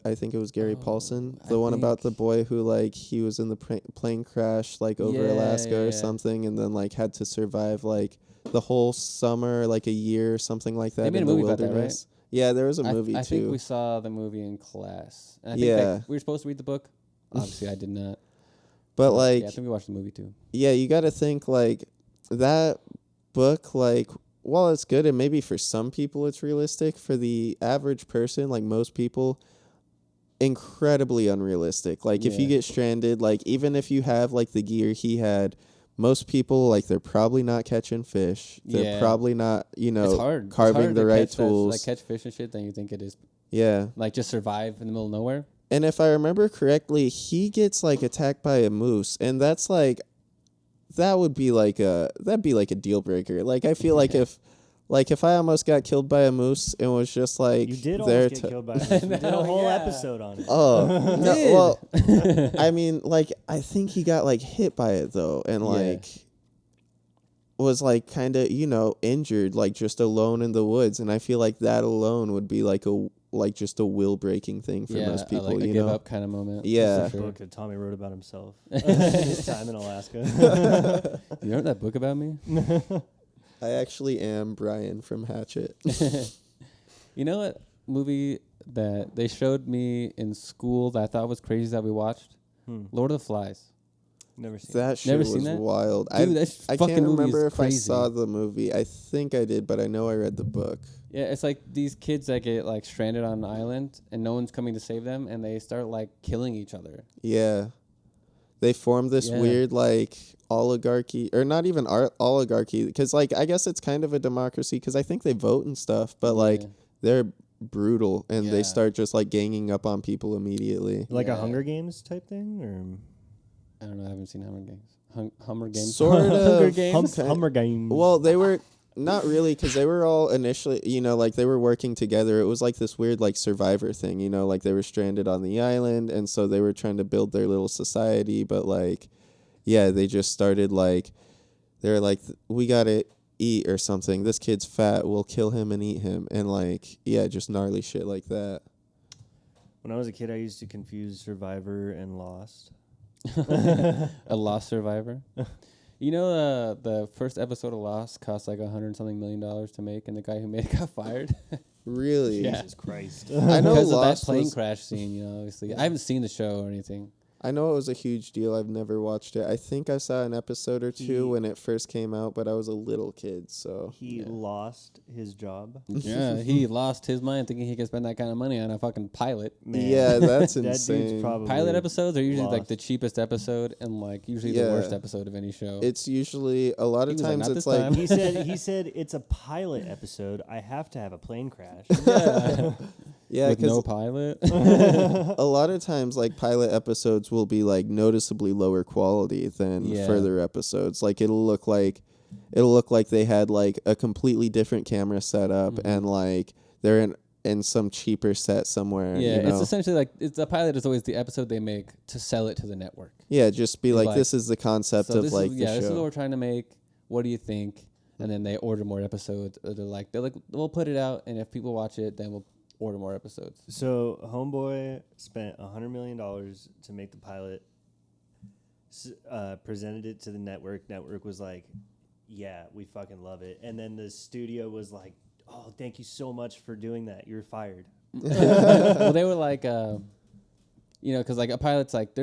I think it was Gary Paulson, the one about the boy who like he was in the plane crash like over Alaska or something, and then like had to survive like the whole summer, like a year or something like that.
They made
in
a movie
the
about that, right?
wilderness. Yeah, there was a movie
I
too.
think we saw the movie in class. And I think like, we were supposed to read the book. Obviously, I did not.
But like,
yeah, I think we watched the movie too.
Yeah, you got to think like that book, like, while it's good and maybe for some people it's realistic, for the average person, like most people, incredibly unrealistic. Like if you get stranded, like even if you have like the gear he had, most people like they're probably not catching fish. They're probably not,
it's hard.
carving the right tools.
Like catch fish and shit than you think it is.
Yeah.
Like just survive in the middle of nowhere.
And if I remember correctly, he gets like attacked by a moose, and that's like that'd be like a deal breaker. Like I feel like if I almost got killed by a moose and was just like
You did almost get killed by a moose. We did a whole episode on it.
Oh, no, well, I mean, like I think he got like hit by it though, and like was like kind of injured, like just alone in the woods, and I feel like that alone would be like just a will breaking thing for most people.
Like a give up kind of moment.
Yeah,
That's the book that Tommy wrote about himself. His time in Alaska.
You wrote that book about me?
I actually am Brian from Hatchet.
You know what movie that they showed me in school that I thought was crazy that we watched? Lord of the Flies.
Never seen
That shit was wild.
Dude,
I can't remember if I saw the movie. I think I did, but I know I read the book.
Yeah, it's like these kids that get like stranded on an island and no one's coming to save them, and they start like killing each other.
Yeah. They form this weird like oligarchy, or not even oligarchy, because like I guess it's kind of a democracy because I think they vote and stuff, but like they're brutal and they start just like ganging up on people immediately.
Like a Hunger Games type thing, or
I don't know. I haven't seen Hunger Games. Hunger Games.
Sort of.
Hunger Games.
Hunger Games.
Well, they were not really, because they were all initially, like they were working together. It was like this weird like Survivor thing, like they were stranded on the island, and so they were trying to build their little society. But like, yeah, they just started like, they're like, we gotta eat or something. This kid's fat. We'll kill him and eat him, and like, yeah, just gnarly shit like that.
When I was a kid, I used to confuse Survivor and Lost.
A Lost Survivor. You know, the first episode of Lost cost like $100-something million to make, and the guy who made it got fired.
Really?
Yeah.
Jesus Christ.
I know
because
Lost
of that plane
was
crash scene. Obviously, I haven't seen the show or anything.
I know it was a huge deal. I've never watched it. I think I saw an episode or two when it first came out, but I was a little kid, so.
He lost his job.
Yeah, he lost his mind thinking he could spend that kind of money on a fucking pilot.
Man,
Yeah, that's
that
insane.
dude's probably
Pilot episodes are usually like
lost.
the cheapest episode and like usually the worst episode of any show.
It's usually a lot of
He was like,
times
"Not
it's
this
like
time."
He said it's a pilot episode. I have to have a plane crash.
yeah,
yeah,
with
because
no pilot.
a lot of times like pilot episodes will be like noticeably lower quality than further episodes. Like it'll look like they had like a completely different camera setup and like they're in some cheaper set somewhere.
Yeah,
you know?
it's essentially like the pilot is always the episode they make to sell it to the network.
Yeah, just be like,
like,
this is the concept
So
of
this
like
is,
the
this is what
show.
we're trying to make. What do you think? And then they order more episodes. Or they're like, we'll put it out, and if people watch it, then we'll order more episodes.
So Homeboy spent $100 million to make the pilot. Presented it to the network. Network was like, "Yeah, we fucking love it." And then the studio was like, "Oh, thank you so much for doing that. You're fired."
Well, they were like, because like a pilot's like,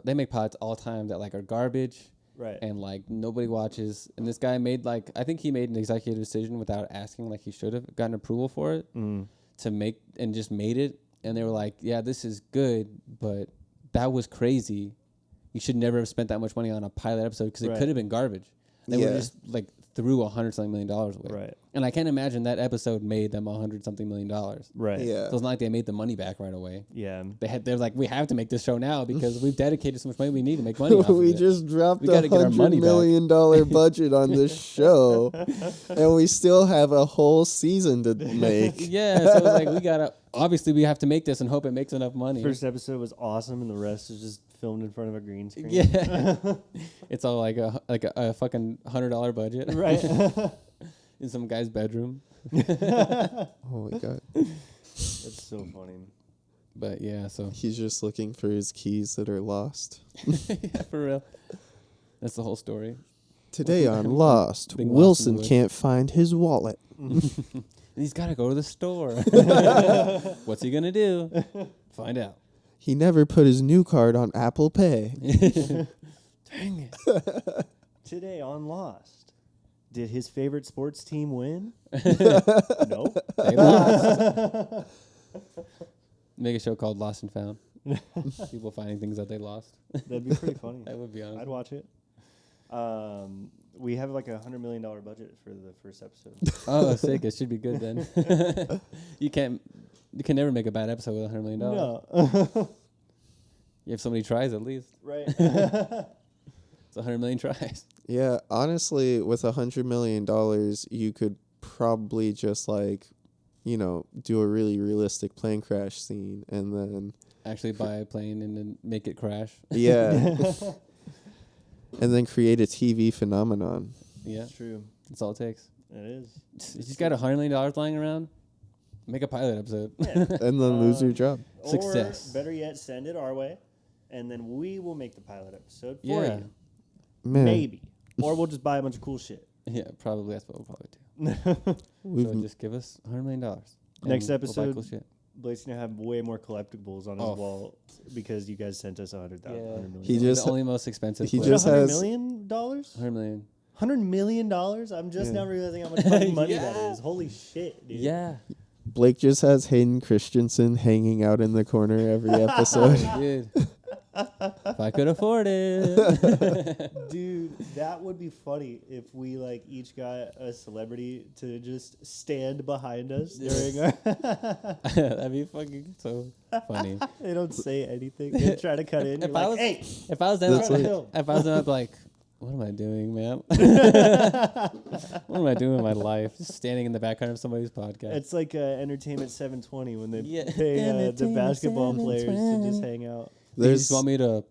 they make pilots all the time that like are garbage.
Right.
And like nobody watches. And this guy made like, I think he made an executive decision without asking, like he should have gotten approval for it to make, and just made it. And they were like, yeah, this is good, but that was crazy. You should never have spent that much money on a pilot episode because it could have been garbage. They would just like threw $100-something million away.
Right.
And I can't imagine that episode made them $100-something million.
Right.
Yeah.
So it's not like they made the money back right away.
Yeah.
They're like, we have to make this show now because we've dedicated so much money. We need to make money. Off of
We
it.
just dropped
We gotta get our money
$100
back.
million budget on this show, and we still have a whole season to make.
Yeah, so it's like we have to make this and hope it makes enough money.
First episode was awesome, and the rest is just filmed in front of a green screen.
Yeah, it's all like a fucking $100 budget,
Right.
in some guy's bedroom.
Oh my god,
That's so funny.
But yeah, so
he's just looking for his keys that are lost.
yeah, for real. That's the whole story.
Today on Lost,
Being lost in
Wilson
the woods.
can't find his wallet.
He's got to go to the store. What's he gonna do? Find out.
He never put his new card on Apple Pay.
Dang it.
Today on Lost, did his favorite sports team win? Nope.
They lost. Make a show called Lost and Found. People finding things that they lost.
That'd be pretty funny.
That would be honest.
I'd watch it. We have like $100 million budget for the first episode.
Oh, sick! It should be good then. You can never make a bad episode with $100 million.
No.
You have so many tries at least.
Right.
It's 100 million tries.
Yeah, honestly, with $100 million, you could probably just like, do a really realistic plane crash scene, and then
Actually buy a plane and then make it crash.
yeah, and then create a TV phenomenon.
Yeah,
True.
that's all it takes.
It is.
You just got $100 million lying around. Make a pilot episode.
Yeah.
And then lose your job.
Success.
Or better yet, send it our way, and then we will make the pilot episode for
Yeah.
you.
Man,
Maybe. Or we'll just buy a bunch of cool shit.
Yeah, probably that's what we'll probably do.
we've
So just give us $100 million.
Next
and we'll buy
episode,
cool shit.
Blake's gonna have way more collectibles on his
Oh.
wall because you guys sent us $100 million.
He just
the only most expensive.
he
plane.
just
$100
has-
million?
$100 million.
$100 million? I'm just
Yeah.
now realizing how much fucking money that
Yeah.
is. Holy shit, dude.
Yeah,
Blake just has Hayden Christensen hanging out in the corner every episode.
dude. If I could afford it.
Dude, that would be funny if we like each got a celebrity to just stand behind us during our
That'd be fucking so funny.
they don't say anything. They try to cut in. You're
If I
like,
was-
hey,
If I was them,
That's like-
if I was them, I'd be like, what am I doing, man? What am I doing with my life? Just standing in the background of somebody's podcast.
it's like Entertainment 720 when they
Yeah.
pay the
Entertainment
basketball players to
720.
just hang out.
You just want me to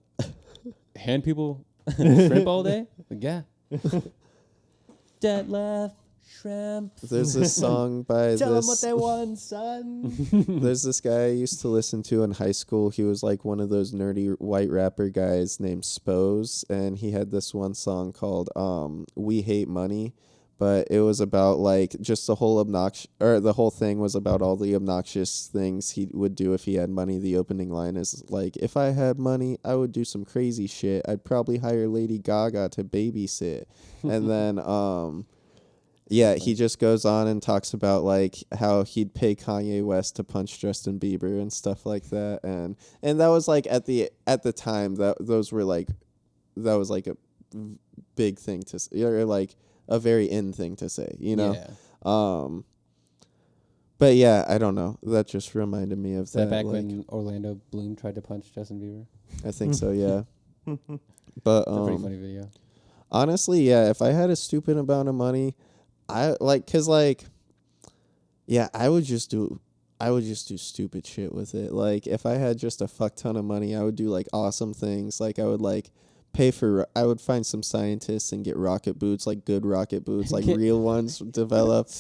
hand people shrimp all day? Like, yeah. Detlef shrimp.
There's this song by
Tell them what
this.
they want, son.
There's this guy I used to listen to in high school. He was like one of those nerdy white rapper guys named Spose, and he had this one song called "We Hate Money." but it was about like just the whole the whole thing was about all the obnoxious things he would do if he had money. The opening line is like, if I had money, I would do some crazy shit. I'd probably hire Lady Gaga to babysit. And then yeah, he just goes on and talks about like how he'd pay Kanye West to punch Justin Bieber and stuff like that. And that was like at the time that was like a big thing to say, or like a very in thing to say, you know?
Yeah.
But yeah, I don't know. That just reminded me of
Is that
that.
back
like,
when Orlando Bloom tried to punch Justin Bieber?
I think so, yeah. But
It's a pretty funny video.
honestly, yeah, if I had a stupid amount of money, I like, cause like, yeah, I would just do stupid shit with it. Like if I had just a fuck ton of money, I would do like awesome things. Like I would like I would find some scientists and get rocket boots, like good rocket boots, like real ones developed.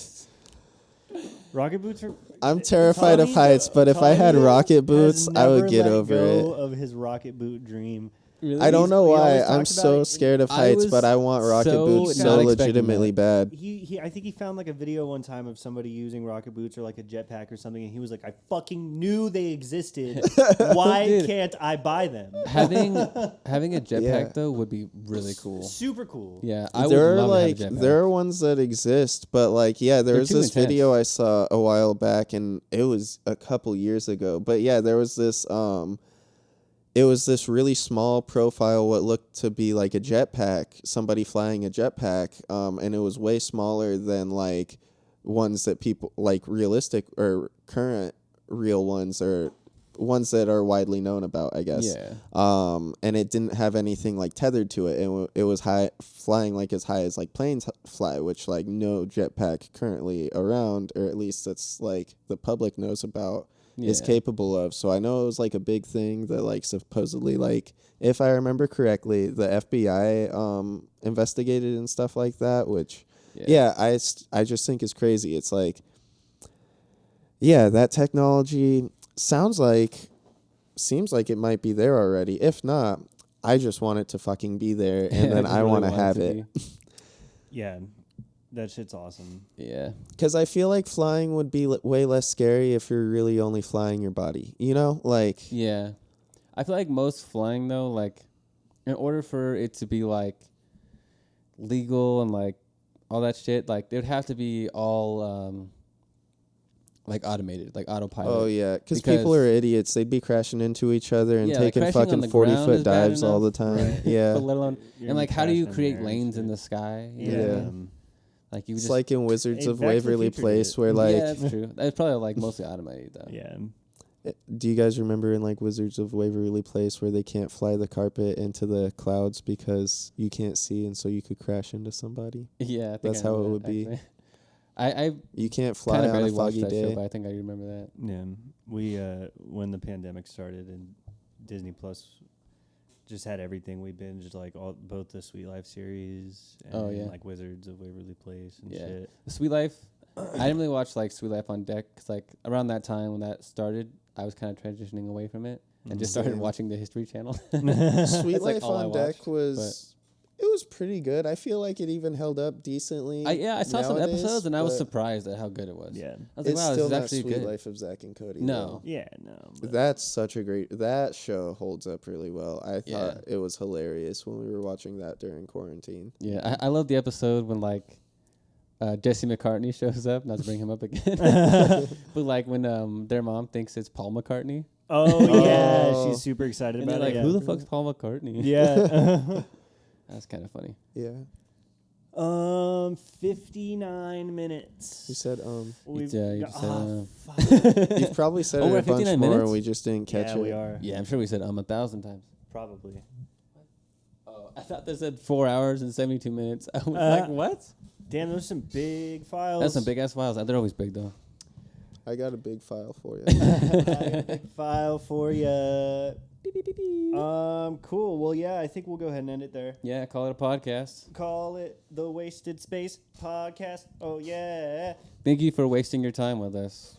Rocket boots are.
I'm terrified of heights, but if I had rocket boots, I would get over it.
Of his rocket boot dream.
Really?
I don't know
We
why.
always
I'm
talked
so
about
scared of
I
heights,
was
but I want rocket
so
boots
not
so
expecting
legitimately
that.
bad.
I think he found like a video one time of somebody using rocket boots or like a jetpack or something, and he was like, "I fucking knew they existed. Why
Dude.
can't I buy them?"
Having a jetpack
Yeah.
though would be really cool.
Super cool.
Yeah, I
There
would
are
love
like
to have a jetpack.
there are ones that exist, but like yeah, there
They're
was
too
this
intense.
video I saw a while back, and it was a couple years ago. But yeah, there was this it was this really small profile, what looked to be like a jetpack, somebody flying a jetpack, and it was way smaller than like ones that people like realistic or current real ones or ones that are widely known about, I guess.
Yeah.
And it didn't have anything like tethered to it, and it was flying like as high as like planes fly, which like no jetpack currently around, or at least that's like the public knows about. Is
Yeah.
capable of. So I know it was like a big thing that like supposedly like, if I remember correctly, the FBI investigated and stuff like that, which I just think is crazy. It's like, yeah, that technology seems like it might be there already. If not, I just want it to fucking be there, and then I want to have it.
Yeah, that shit's awesome.
Yeah.
Because I feel like flying would be way less scary if you're really only flying your body. You know, like
Yeah. I feel like most flying though, like in order for it to be like legal and like all that shit, like there'd have to be all like automated, like autopilot.
oh yeah, because people are idiots. They'd be crashing into each other and
Yeah, like
taking
crashing on
fucking
the
40-foot
ground is bad
dives all the
enough,
time.
right?
Yeah,
But let alone
You're
and like how do you
crashing
create
there and
lanes in
shit.
the sky? You
Yeah.
know? Like you
it's
just
like in Wizards
Hey,
of
Back to the
Waverly
Future
Place,
did.
where like,
yeah, that's true. That's probably like mostly automated though.
Yeah.
do you guys remember in like Wizards of Waverly Place where they can't fly the carpet into the clouds because you can't see, and so you could crash into somebody?
Yeah, I think
That's
I
how it
remember
would
that,
be.
actually. I
You can't
kind
fly
of
on
barely
a
watched
foggy
that show,
day.
but I think I remember that.
Yeah. We when the pandemic started and Disney Plus just had everything, we binged like both the Sweet Life series and
Oh, yeah.
like Wizards of Waverly Place and
Yeah.
shit.
The Sweet Life. I didn't really watch like Sweet Life on Deck because like around that time when that started, I was kind of transitioning away from it and just started
Same.
watching the History Channel.
Sweet
That's, like,
Life
all I
on Deck
watched,
was it was pretty good. I feel like it even held up decently.
I saw some
nowadays,
episodes and I was
but
surprised at how good it was.
Yeah.
I was like,
It's
wow,
still
this is
not
actually
Sweet
good.
Life of Zack and Cody.
No.
Yeah, no. but-
That's such a great. That show holds up really well. I thought
Yeah.
it was hilarious when we were watching that during quarantine.
Yeah, I love the episode when like Jesse McCartney shows up. Not to bring him up again, but like when their mom thinks it's Paul McCartney,
Oh yeah,
Oh.
she's super excited
and they're
about
like,
it.
"Who the fuck's Paul McCartney?"
Yeah.
That's kind of funny.
Yeah,
59 minutes.
you said
We've
Yeah, you
got-
just said,
fuck.
you've probably said
Oh,
it
we're
a
at
bunch
59
more.
minutes?
And we just didn't catch
Yeah,
it.
we are.
Yeah, I'm sure we said 1,000 times.
Probably.
Oh, I thought they said 4 hours and 72 minutes. I was like, what?
Damn, those are some big files.
That's some big ass files. They're always big though.
I got a big file for you.
I got a big file for you. Cool. Well, yeah, I think we'll go ahead and end it there.
Yeah, call it a podcast.
Call it the Wasted Space Podcast. Oh yeah,
Thank you for wasting your time with us.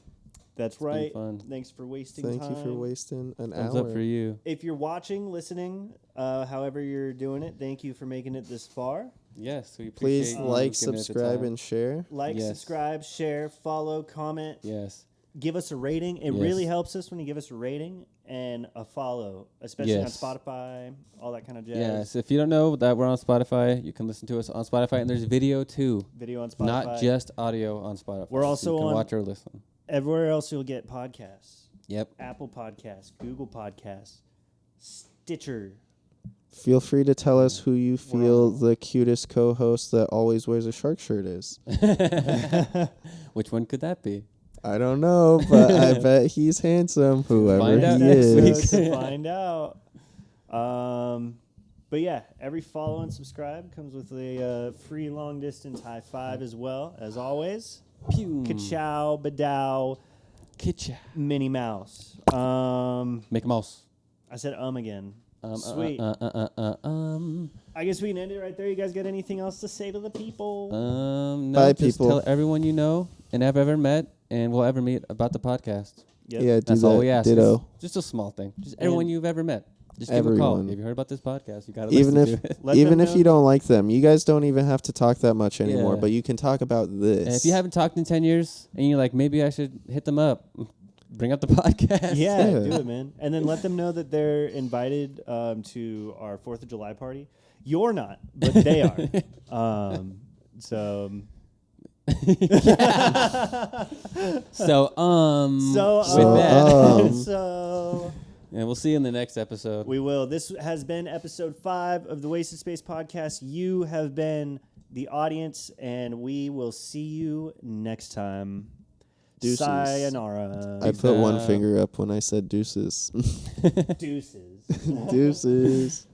that's
been
right.
fun.
Thanks for wasting
Thank
time.
you for wasting an
Thumbs
hour.
up for you.
If you're watching, listening, however you're doing it, thank you for making it this far.
Yes, we
Please
appreciate you
like,
giving it the
subscribe,
time.
and share.
Like,
Yes.
subscribe, share, follow, comment.
Yes.
Give us a rating. It
Yes.
really helps us when you give us a rating and a follow, especially
Yes.
on Spotify, all that kind of jazz.
Yes. If you don't know that we're on Spotify, you can listen to us on Spotify, and there's video too,
Video on Spotify.
not just audio on Spotify.
We're
So
also
you can
on-
watch or listen.
Everywhere else you'll get podcasts.
Yep.
Apple Podcasts, Google Podcasts, Stitcher.
Feel free to tell us who you
We're
feel
on-
the cutest co-host that always wears a shark shirt is.
Which one could that be?
I don't know, but I bet he's handsome, whoever
Find out
he
next
is.
week.
To find out. But yeah, every follow and subscribe comes with a free long distance high five as well. As always,
Pew.
ka-chow, badow,
Kitcha.
Minnie Mouse.
Make a mouse.
I said again.
Um,
Sweet.
Um.
I guess we can end it right there. You guys got anything else to say to the people?
No,
Bye,
just
people.
tell everyone you know and have ever met and will ever meet about the podcast.
Yep.
Yeah, do
That's
that.
all we ask.
Ditto.
Just a small thing. Just everyone
And-
you've ever met. Just give them a call.
Everyone.
If you heard about this podcast, you got to
Even
listen
if
to it.
Let
even
them
if
know.
you don't like them, you guys don't even have to talk that much anymore.
Yeah.
But you can talk about this.
And if you haven't talked in 10 years and you're like, maybe I should hit them up, bring up the podcast.
Yeah,
Yeah.
do it, man. And then let them know that they're invited to our 4th of July party. You're not, but they are.
So,
So,
with that,
so
and we'll see you in the next episode.
we will. This has been episode 5 of the Wasted Space podcast. You have been the audience, and we will see you next time.
Deuces.
Sayonara.
I put one
out.
finger up when I said deuces.
Deuces.
Deuces.